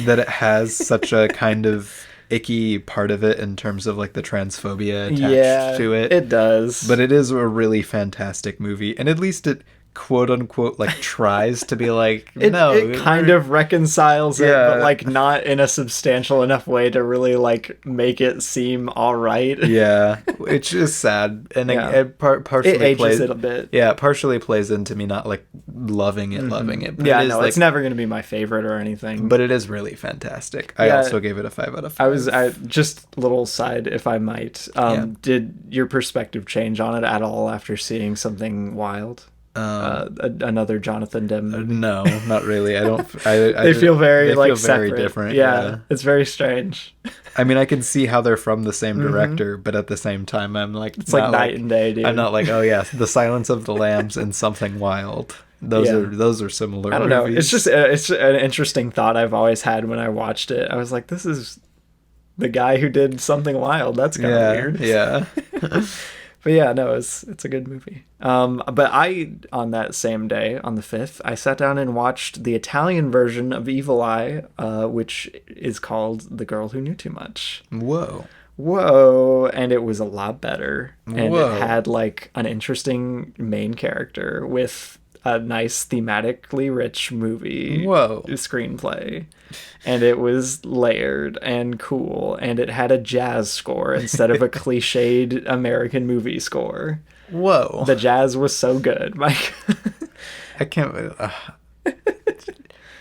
that it has such a kind of icky part of it in terms of like the transphobia attached to it. It does. But it is a really fantastic movie, and at least it quote unquote like tries to be like it kind of reconciles it, but like not in a substantial enough way to really like make it seem all right. Yeah, it's just sad, and it partially it ages plays it a bit. Yeah, it partially plays into me not like loving it. But it's never going to be my favorite or anything. But it is really fantastic. I also gave it a 5 out of 5. I just little side, if I might. Did your perspective change on it at all after seeing Something Wild? Another Jonathan Demme. No, not really. I don't. They feel very very different. Yeah, it's very strange. I mean, I can see how they're from the same director, but at the same time, I'm like, it's like night and day, dude. I'm not like, oh yeah, The Silence of the Lambs and Something Wild. Those are similar. I don't know. It's just it's an interesting thought I've always had when I watched it. I was like, this is the guy who did Something Wild. That's kind of weird. Yeah. But yeah, no, it's a good movie. But I, on that same day, on the 5th, I sat down and watched the Italian version of Evil Eye, which is called The Girl Who Knew Too Much. Whoa. And it was a lot better. And it had like an interesting main character with a nice thematically rich movie Whoa. screenplay, and it was layered and cool, and it had a jazz score instead of a cliched American movie score. Whoa. The jazz was so good, Mike. I can't.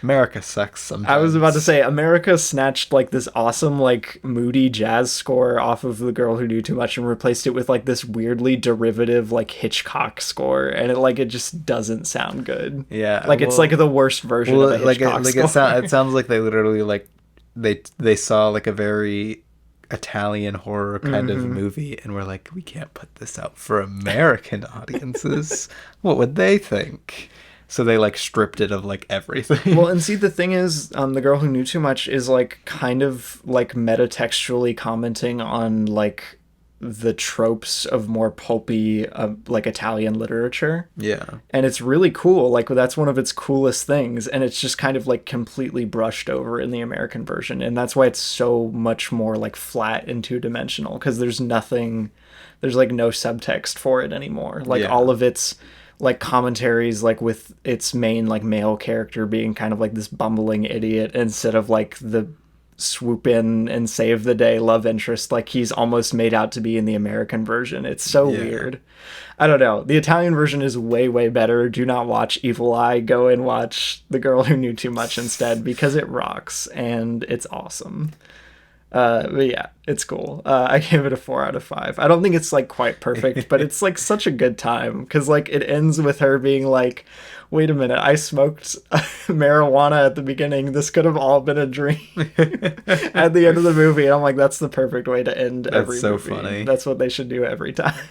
America sucks sometimes. I was about to say, America snatched like this awesome, like moody jazz score off of The Girl Who Knew Too Much and replaced it with like this weirdly derivative, like Hitchcock score, and it just doesn't sound good. Yeah, like it's like the worst version of a Hitchcock score. It sounds like they literally like they saw like a very Italian horror kind of movie and were like, we can't put this out for American audiences. What would they think? So they like stripped it of like everything. Well, and see, the thing is, The Girl Who Knew Too Much is like kind of like metatextually commenting on like the tropes of more pulpy like Italian literature. Yeah. And it's really cool. Like that's one of its coolest things, and it's just kind of like completely brushed over in the American version, and that's why it's so much more like flat and two-dimensional, because there's like no subtext for it anymore. Like all of its like commentaries, like with its main like male character being kind of like this bumbling idiot instead of like the swoop in and save the day love interest like he's almost made out to be in the American version. It's so weird. I don't know. The Italian version is way better. Do not watch Evil Eye. Go and watch The Girl Who Knew Too Much instead, because it rocks and it's awesome. But yeah, it's cool. I gave it a 4 out of 5. I don't think it's like quite perfect, but it's like such a good time, because like it ends with her being like, wait a minute, I smoked marijuana at the beginning. This could have all been a dream at the end of the movie. And I'm like, that's the perfect way to end every movie. That's so funny. That's what they should do every time.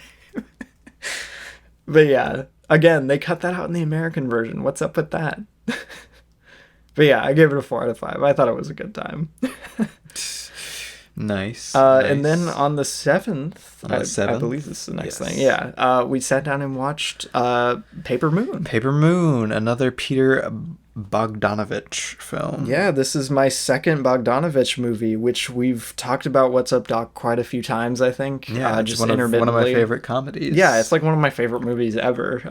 But yeah, again, they cut that out in the American version. What's up with that? But yeah, I gave it a 4 out of 5. I thought it was a good time. Nice. And then on the 7th, I believe this is the next thing. Yeah. We sat down and watched Paper Moon. Paper Moon, another Peter Bogdanovich film. Yeah, this is my second Bogdanovich movie, which we've talked about What's Up Doc quite a few times, I think. Yeah, just one of my favorite comedies. Yeah, it's like one of my favorite movies ever.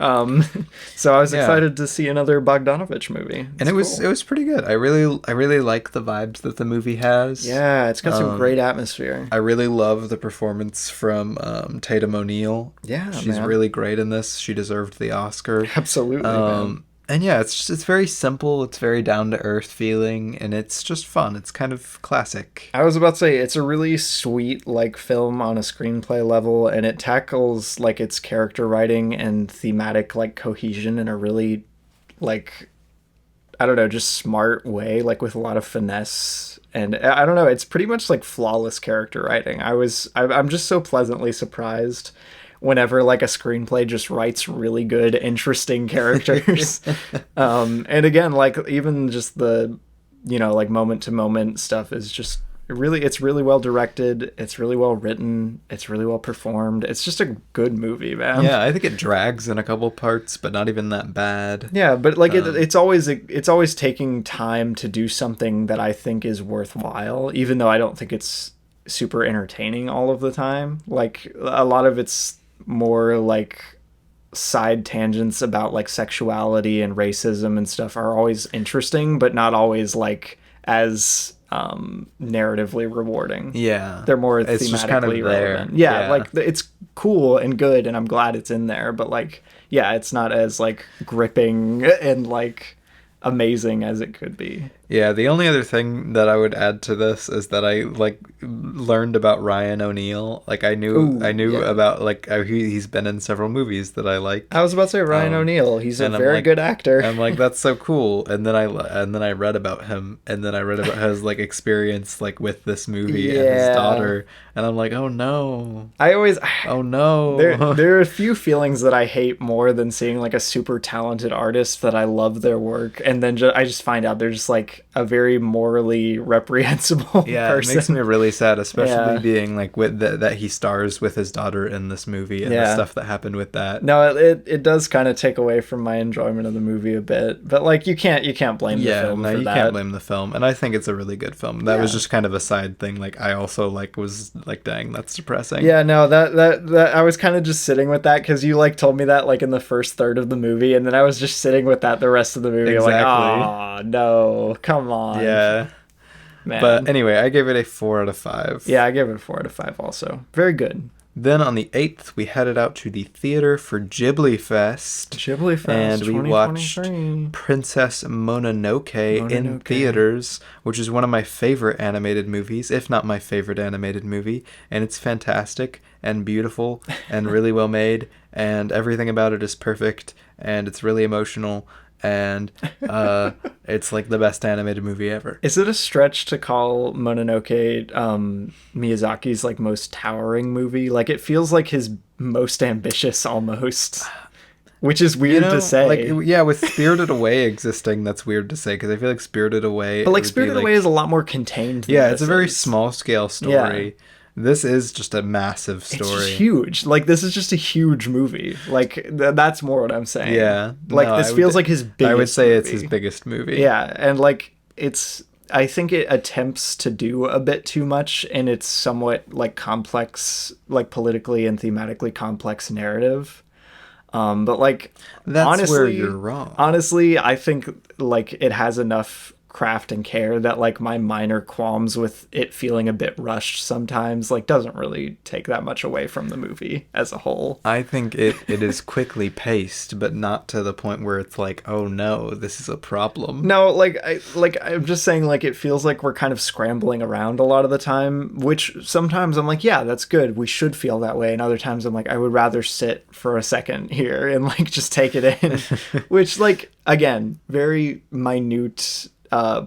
So I was excited to see another Bogdanovich movie. And it was pretty good. I really like the vibes that the movie has. Yeah, it's got some great atmosphere. I really love the performance from Tatum O'Neal. Yeah, she's really great in this. She deserved the Oscar. Absolutely, man. And yeah, it's very simple. It's very down to earth feeling, and it's just fun. It's kind of classic. I was about to say, it's a really sweet like film on a screenplay level, and it tackles like its character writing and thematic like cohesion in a really like, I don't know, just smart way, like with a lot of finesse. And I don't know, it's pretty much like flawless character writing. I'm just so pleasantly surprised whenever like a screenplay just writes really good, interesting characters. And again, like even just the, like moment to moment stuff is just it's really well directed. It's really well written. It's really well performed. It's just a good movie, man. Yeah, I think it drags in a couple parts, but not even that bad. Yeah, but like it's always taking time to do something that I think is worthwhile, even though I don't think it's super entertaining all of the time. Like a lot of it's more like side tangents about like sexuality and racism and stuff are always interesting, but not always like as narratively rewarding. Yeah, they're more it's thematically just kind of relevant. Yeah, like it's cool and good, and I'm glad it's in there, but like it's not as like gripping and like amazing as it could be. Yeah, the only other thing that I would add to this is that I like learned about Ryan O'Neal. Like I knew about like he's been in several movies that I like. I was about to say Ryan O'Neal. He's a very good actor. I'm like, that's so cool. And then I read about him, and then I read about his like experience like with this movie and his daughter, and I'm like, oh no. Oh no. There are a few feelings that I hate more than seeing like a super talented artist that I love their work, and then I just find out they're just like like a very morally reprehensible Yeah, person. it makes me really sad, especially being like with that he stars with his daughter in this movie and the stuff that happened with that. No, it does kind of take away from my enjoyment of the movie a bit, but like you can't blame the film for that. You can't blame the film, and I think it's a really good film. That was just kind of a side thing. Like I also like was like, dang, that's depressing. Yeah, no, that I was kind of just sitting with that because you like told me that like in the first third of the movie, and then I was just sitting with that the rest of the movie. Exactly. Like, oh no, come on. Yeah. Man. But anyway, I gave it a 4 out of 5. Yeah, I gave it a 4 out of 5 also. Very good. Then on the 8th, we headed out to the theater for Ghibli Fest. Ghibli Fest, and we watched Princess Mononoke in theaters, which is one of my favorite animated movies, if not my favorite animated movie. And it's fantastic and beautiful and really well made, and everything about it is perfect, and it's really emotional. And it's like the best animated movie ever. Is it a stretch to call Mononoke Miyazaki's like most towering movie? Like it feels like his most ambitious almost, which is weird to say. Like, yeah, with Spirited Away existing, that's weird to say because I feel like Spirited Away. But like Spirited Away is a lot more contained. Than it's a very small scale story. Yeah. This is just a massive story. It's huge. Like, this is just a huge movie. Like, that's more what I'm saying. Yeah. Like, this feels like his biggest I would say movie. It's his biggest movie. Yeah, and, like, I think it attempts to do a bit too much in its somewhat, like, complex, like, politically and thematically complex narrative. But, like, that's honestly, where you're wrong. Honestly, I think, like, it has enough craft and care that like my minor qualms with it feeling a bit rushed sometimes like doesn't really take that much away from the movie as a whole. I think it is quickly paced, but not to the point where it's like, oh no, this is a problem. No, I'm just saying like it feels like we're kind of scrambling around a lot of the time, which sometimes I'm like, yeah, that's good. We should feel that way. And other times I'm like, I would rather sit for a second here and like just take it in, which like, again, very minute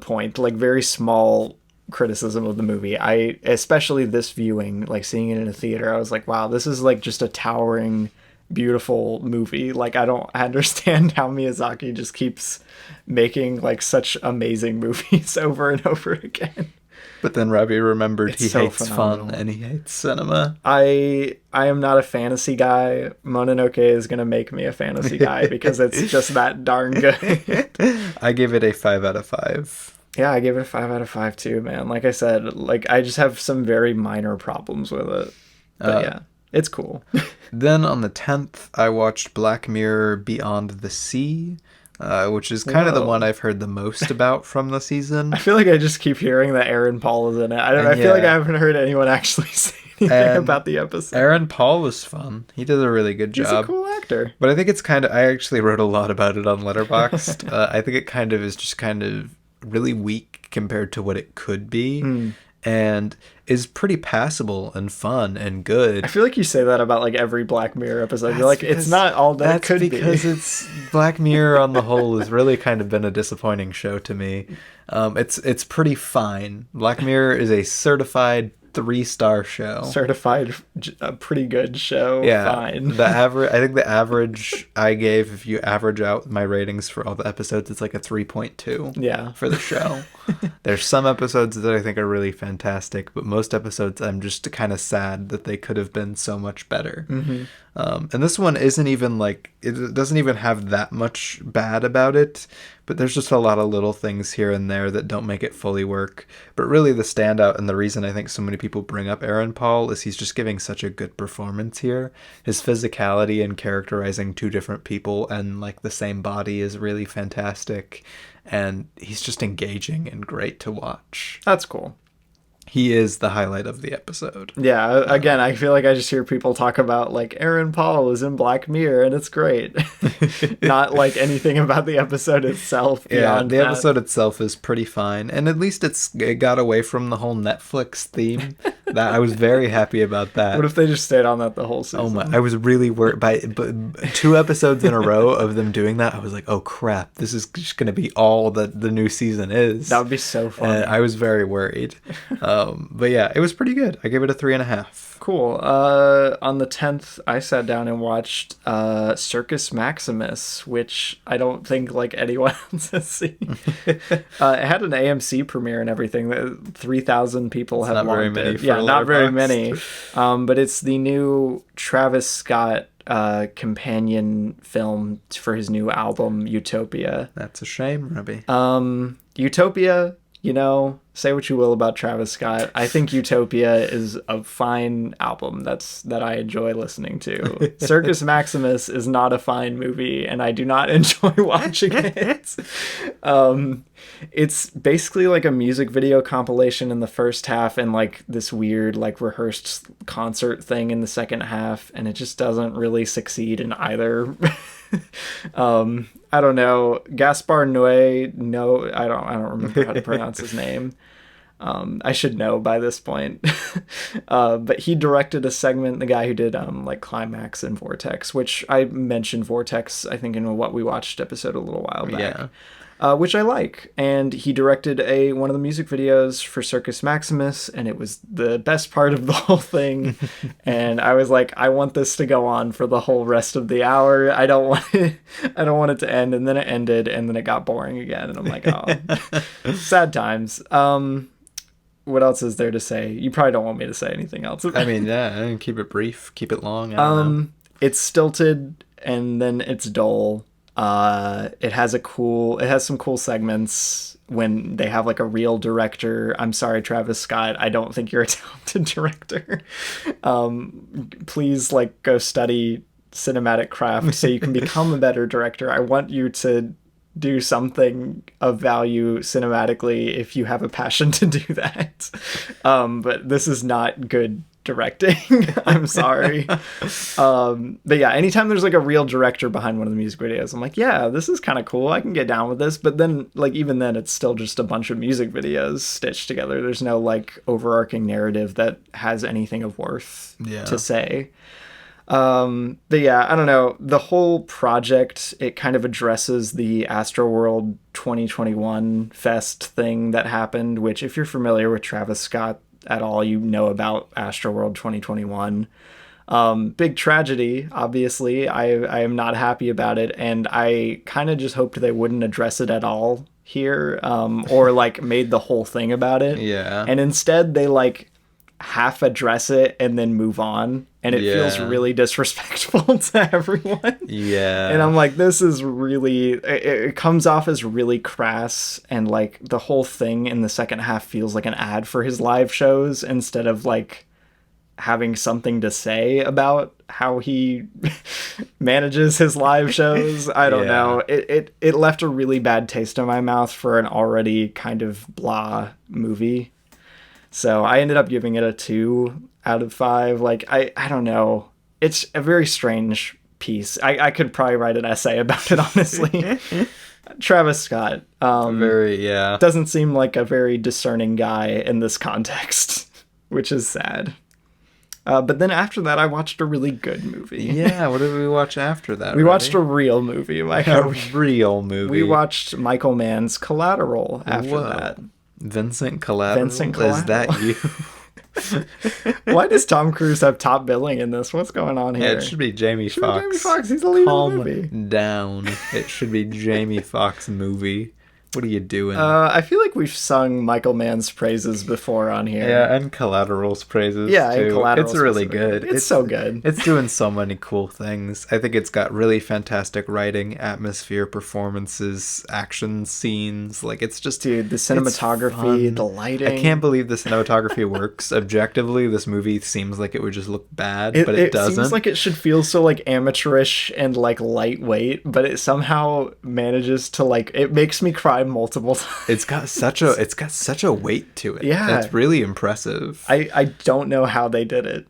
point, like very small criticism of the movie. I especially this viewing, like seeing it in a theater, I was like, wow, this is like just a towering, beautiful movie. Like I don't understand how Miyazaki just keeps making like such amazing movies over and over again. But then Robbie remembered he so hates phenomenal. fun and he hates cinema. I am not a fantasy guy. Mononoke is going to make me a fantasy guy because it's just that darn good. I give it a 5 out of 5. Yeah, I gave it a 5 out of 5 too, man. Like I said, like I just have some very minor problems with it. But yeah, it's cool. Then on the 10th, I watched Black Mirror Beyond the Sea. Which is kind of the one I've heard the most about from the season. I feel like I just keep hearing that Aaron Paul is in it. I feel like I haven't heard anyone actually say anything about the episode. Aaron Paul was fun. He did a really good job. He's a cool actor. But I think it's kind of... I actually wrote a lot about it on Letterboxd. I think it kind of is just kind of really weak compared to what it could be. And is pretty passable and fun and good. I feel like you say that about like every Black Mirror episode. You're like, it's not all that it could be. That's because it's Black Mirror on the whole has really kind of been a disappointing show to me. It's pretty fine. Black Mirror is a certified 3-star show. Certified a pretty good show. Yeah. Fine. I think the average I gave, if you average out my ratings for all the episodes, it's like a 3.2. Yeah. For the show. There's some episodes that I think are really fantastic, but most episodes I'm just kind of sad that they could have been so much better. Mm-hmm. And this one isn't even like, it doesn't even have that much bad about it, but there's just a lot of little things here and there that don't make it fully work. But really the standout and the reason I think so many people bring up Aaron Paul is he's just giving such a good performance here. His physicality in characterizing two different people and like the same body is really fantastic. And he's just engaging and great to watch. That's cool. He is the highlight of the episode. Yeah, again, I feel like I just hear people talk about, like, Aaron Paul is in Black Mirror, and it's great. Not, like, anything about the episode itself beyond the episode itself is pretty fine. And at least it got away from the whole Netflix theme That I was very happy about that. What if they just stayed on that the whole season? Oh my! I was really worried but 2 episodes in a row of them doing that. I was like, oh crap! This is just gonna be all that the new season is. That would be so fun. I was very worried, but yeah, it was pretty good. I gave it a 3.5. Cool. On the 10th, I sat down and watched Circus Maximus, which I don't think like anyone else has seen. It had an AMC premiere and everything. That 3,000 people have watched it. Yeah, not very many. But it's the new Travis Scott companion film for his new album Utopia. That's a shame, Robbie. Utopia, you know, say what you will about Travis Scott. I think Utopia is a fine album that I enjoy listening to. Circus Maximus is not a fine movie, and I do not enjoy watching it. It's basically like a music video compilation in the first half and like this weird like rehearsed concert thing in the second half, and it just doesn't really succeed in either. I don't know. Gaspar Noé, no, I don't remember how to pronounce his name. I should know by this point. But he directed a segment, the guy who did like Climax and Vortex, which I mentioned Vortex, I think, in What We Watched episode a little while back. Yeah. Which I like. And he directed one of the music videos for Circus Maximus, and it was the best part of the whole thing. And I was like, I want this to go on for the whole rest of the hour. I don't want it to end. And then it ended, and then it got boring again. And I'm like, oh, sad times. What else is there to say? You probably don't want me to say anything else. I mean, yeah, keep it brief, keep it long. I don't know. It's stilted, and then it's dull. It has some cool segments when they have like a real director. I'm sorry, Travis Scott, I don't think you're a talented director. Please like go study cinematic craft so you can become a better director. I want you to do something of value cinematically if you have a passion to do that. But this is not good directing. I'm sorry. But yeah, anytime there's like a real director behind one of the music videos, I'm like, yeah, this is kind of cool. I can get down with this. But then like, even then it's still just a bunch of music videos stitched together. There's no like overarching narrative that has anything of worth to say. But yeah, I don't know. The whole project, it kind of addresses the Astroworld 2021 fest thing that happened, which if you're familiar with Travis Scott at all, you know about Astroworld 2021. Big tragedy, obviously. I am not happy about it, and I kind of just hoped they wouldn't address it at all here, or like made the whole thing about it. Yeah. And instead they like half address it and then move on, and it feels really disrespectful to everyone. Yeah. And I'm like, this is really, it comes off as really crass, and like the whole thing in the second half feels like an ad for his live shows instead of like having something to say about how he manages his live shows. I don't know. It left a really bad taste in my mouth for an already kind of blah movie. So I ended up giving it a 2 out of 5. Like, I don't know. It's a very strange piece. I could probably write an essay about it, honestly. Travis Scott. Doesn't seem like a very discerning guy in this context, which is sad. But then after that, I watched a really good movie. Yeah, what did we watch after that? We watched a real movie. Real movie. We watched Michael Mann's Collateral after that. Vincent Collateral? Is that you? Why does Tom Cruise have top billing in this? What's going on here? Yeah, it should be Jamie Foxx. Jamie Foxx, he's the lead of the movie. Down. It should be Jamie Foxx movie. What are you doing? I feel like we've sung Michael Mann's praises before on here. Yeah, and Collateral's praises too. And Collateral's it's really good. It's so good. It's doing so many cool things. I think it's got really fantastic writing, atmosphere, performances, action scenes. Like, it's just... Dude, the cinematography, the lighting. I can't believe the cinematography works. Objectively, this movie seems like it would just look bad, but it doesn't. It seems like it should feel so, like, amateurish and, like, lightweight, but it somehow manages to, like... It makes me cry time multiple times. It's got such a weight to it. Yeah. It's really impressive. I don't know how they did it,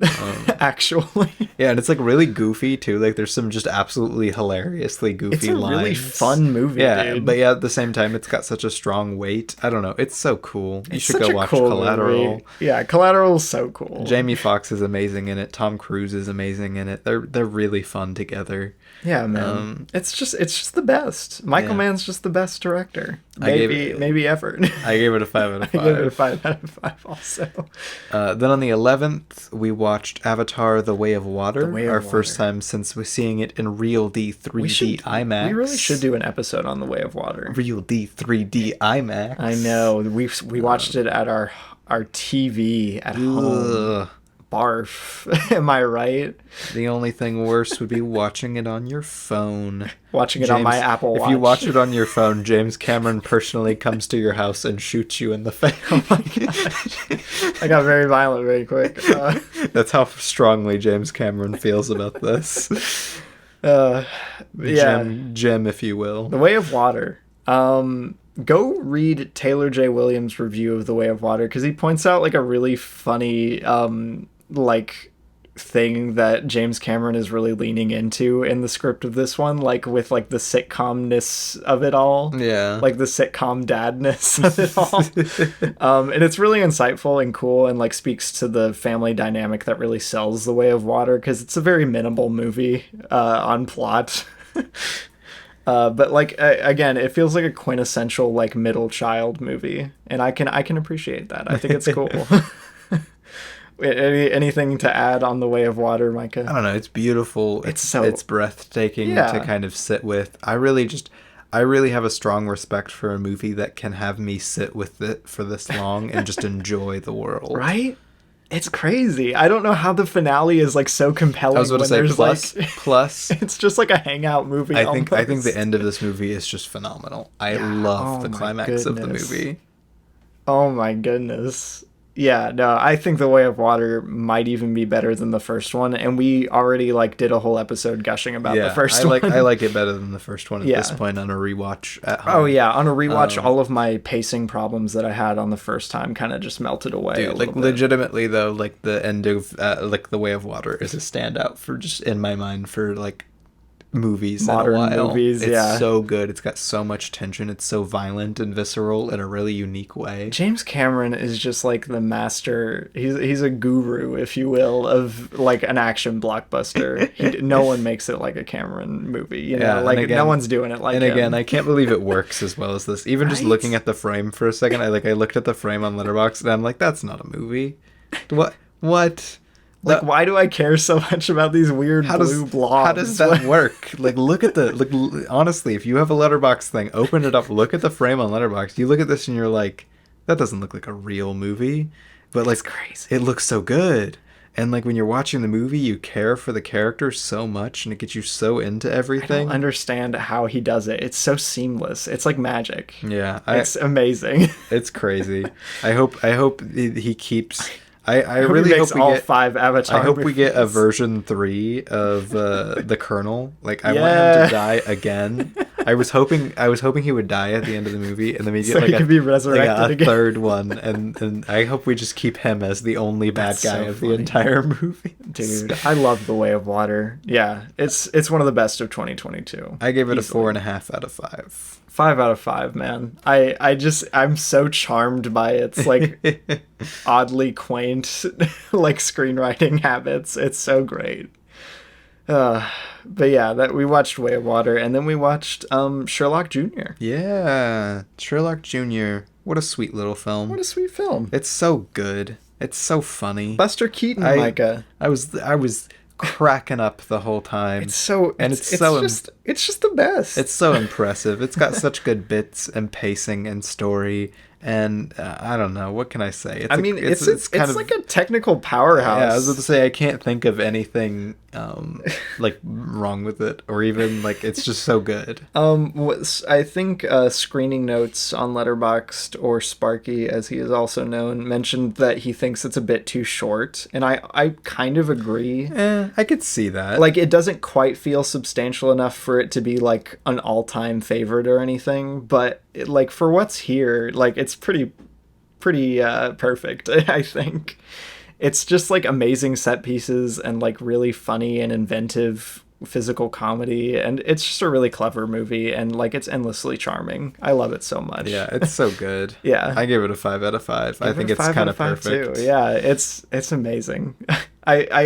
actually. Yeah, and it's like really goofy too. Like there's some just absolutely hilariously goofy It's a lines. really fun movie, Yeah, dude. but yeah, at the same time, it's got such a strong weight. I don't know. It's so cool. You It's should such go a watch cool Collateral. movie. Yeah, Collateral's so cool. Jamie Foxx is amazing in it. Tom Cruise is amazing in it. They're really fun together. Yeah, man. It's just the best. Michael Mann's just the best director. Maybe ever. I gave it a 5 out of 5. I gave it a 5 out of 5 also. Then on the 11th, we watched Avatar: The Way of Water. Way of our Water. first time since we're seeing it in real D 3D IMAX. We really should do an episode on The Way of Water. Real D 3D IMAX. I know. We watched it at our TV at home. Ugh. Barf. Am I right? The only thing worse would be watching it on your phone. Watching it on my Apple Watch. If you watch it on your phone, James Cameron personally comes to your house and shoots you in the face. Oh my God. I got very violent very quick. That's how strongly James Cameron feels about this. Yeah. Jim, if you will. The Way of Water. Go read Taylor J. Williams' review of The Way of Water, because he points out like a really funny thing that James Cameron is really leaning into in the script of this one, like with like the sitcomness of it all. Yeah. Like the sitcom dadness of it all. And it's really insightful and cool, and like speaks to the family dynamic that really sells The Way of Water, because it's a very minimal movie on plot. But like again, it feels like a quintessential like middle child movie, and I can appreciate that. I think it's cool. Anything to add on The Way of Water, Micah? I don't know. It's beautiful. It's breathtaking to kind of sit with. I really have a strong respect for a movie that can have me sit with it for this long and just enjoy the world. Right? It's crazy. I don't know how the finale is like so compelling. I was about to say plus. It's just like a hangout movie. I think the end of this movie is just phenomenal. I love the climax of the movie. Oh my goodness. Yeah, no, I think The Way of Water might even be better than the first one, and we already like did a whole episode gushing about the first one. I like it better than the first one at this point on a rewatch at home. Oh yeah, on a rewatch, all of my pacing problems that I had on the first time kind of just melted away. Dude, like legitimately though, like the end of like The Way of Water is a standout for just in my mind for like movies modern in a while. Movies. It's so good. It's got so much tension. It's so violent and visceral in a really unique way. James Cameron is just like the master. He's a guru, if you will, of like an action blockbuster. No one makes it like a Cameron movie. You know, like again, no one's doing it like him. And again, I can't believe it works as well as this. Even just looking at the frame for a second, I looked at the frame on Letterboxd and I'm like, that's not a movie. What? Like, why do I care so much about these weird blue blobs? How does that work? Like, look at honestly, if you have a Letterboxd thing, open it up, look at the frame on Letterboxd. You look at this and you're like, that doesn't look like a real movie. But like, crazy. It looks so good. And like when you're watching the movie, you care for the characters so much and it gets you so into everything. I don't understand how he does it. It's so seamless. It's like magic. Yeah. It's amazing. It's crazy. I hope he keeps... I hope really he makes hope we all get 5 Avatar. I hope we get a version 3 of the Colonel. Like I want him to die again. I was hoping he would die at the end of the movie, and then we get he could be resurrected again. Third one, and I hope we just keep him as the only bad guy of the entire movie. Dude, I love The Way of Water. Yeah, it's one of the best of 2022. I gave it a 4.5 out of 5. 5 out of 5, man. I'm so charmed by its like oddly quaint like screenwriting habits. It's so great. But yeah, that we watched Way of Water, and then we watched Sherlock Jr. Yeah, Sherlock Jr. What a sweet little film. What a sweet film. It's so good. It's so funny. Buster Keaton, Micah. I was cracking up the whole time. It's just the best. It's so impressive. It's got such good bits and pacing and story, And I don't know, what can I say? It's kind of like a technical powerhouse. Yeah, I was about to say I can't think of anything like wrong with it, or even like it's just so good. I think Screening Notes on Letterboxd, or Sparky as he is also known, mentioned that he thinks it's a bit too short, and I kind of agree. I could see that. Like, it doesn't quite feel substantial enough for it to be like an all-time favorite or anything, but like for what's here, like it's pretty perfect. I think it's just like amazing set pieces and like really funny and inventive physical comedy, and it's just a really clever movie, and like it's endlessly charming. I love it so much. Yeah, it's so good. Yeah, I give it a 5 out of 5. I think it's kind of perfect too. Yeah, it's amazing. I'm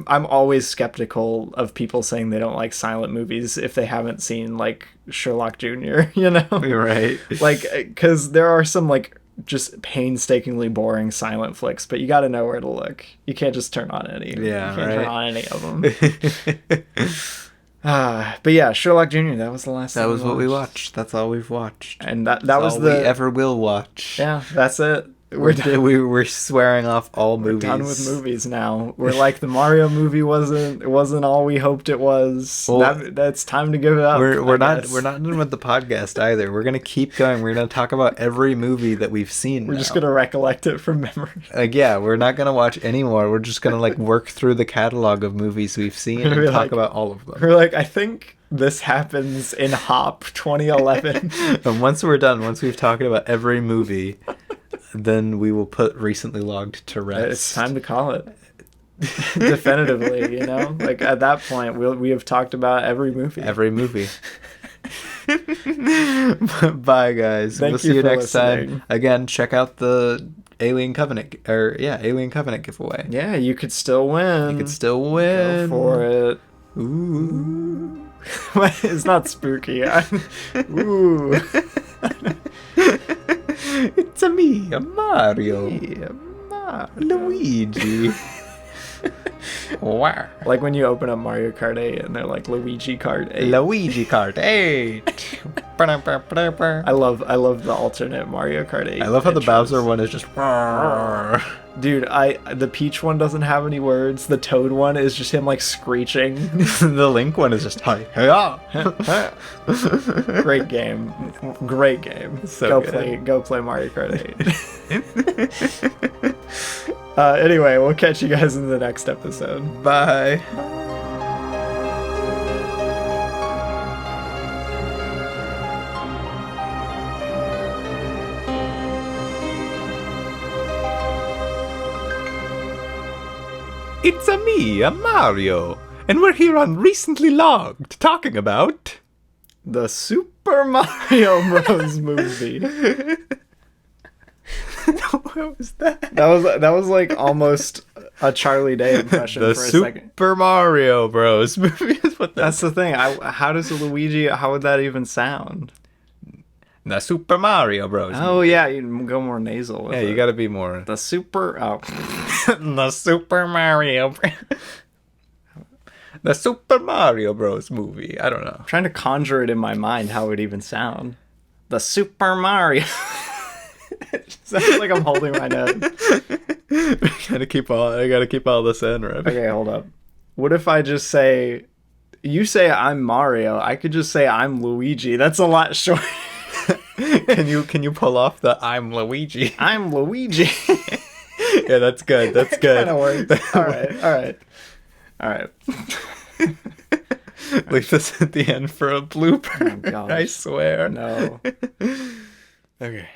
always skeptical of people saying they don't like silent movies if they haven't seen like Sherlock Jr., you know? You're right. Like, because there are some like just painstakingly boring silent flicks, but you got to know where to look. You can't just turn on any. Yeah, you can't right. turn on any of them. But yeah, Sherlock Jr. That was the last. That was what we watched. That's all we've watched, and that was all we ever will watch. Yeah, that's it. We're swearing off all movies. We're done with movies now. We're like, the Mario movie wasn't all we hoped it was. Well, that's time to give it up. We're not done with the podcast either. We're gonna keep going. We're gonna talk about every movie that we've seen. We're just gonna recollect it from memory. Yeah, we're not gonna watch any more. We're just gonna like work through the catalog of movies we've seen and talk about all of them. We're like, I think this happens in Hop 2011. And once we're done, once we've talked about every movie, then we will put Recently Logged to rest. It's time to call it. Definitively, you know? Like, at that point, we have talked about every movie. Every movie. Bye, guys. We'll see you next time. Again, check out the Alien Covenant giveaway. Yeah, you could still win. Go for it. Ooh. It's not spooky. Ooh. It's me, a Mario. Luigi. Wow. Like when you open up Mario Kart 8 and they're like, Luigi Kart 8. Luigi Kart 8. I love the alternate Mario Kart 8. I love how the Bowser one is just... Dude, the Peach one doesn't have any words. The Toad one is just him like screeching. The Link one is just hi. Great game. Great game. So go play Mario Kart 8. Anyway, we'll catch you guys in the next episode. Bye. It's me, a Mario, and we're here on Recently Logged, talking about... the Super Mario Bros. Movie. What was that? That was like almost a Charlie Day impression for a second. Super Mario Bros. Movie is what that's the thing. How does Luigi, how would that even sound? The Super Mario Bros. Oh, movie. yeah, you go more nasal with it. You gotta be more... The Super... Oh. The Super Mario... The Super Mario Bros. Movie. I don't know. I'm trying to conjure it in my mind how it would even sound. The Super Mario... It sounds like I'm holding my nose. I gotta keep all this in, right? Okay, hold up. What if I just say... You say I'm Mario. I could just say I'm Luigi. That's a lot shorter. Can you pull off the I'm Luigi? I'm Luigi. Yeah, that's good. That's good. Kind of works. All right. Leave this at the end for a blooper. Oh, gosh. I swear. No. Okay.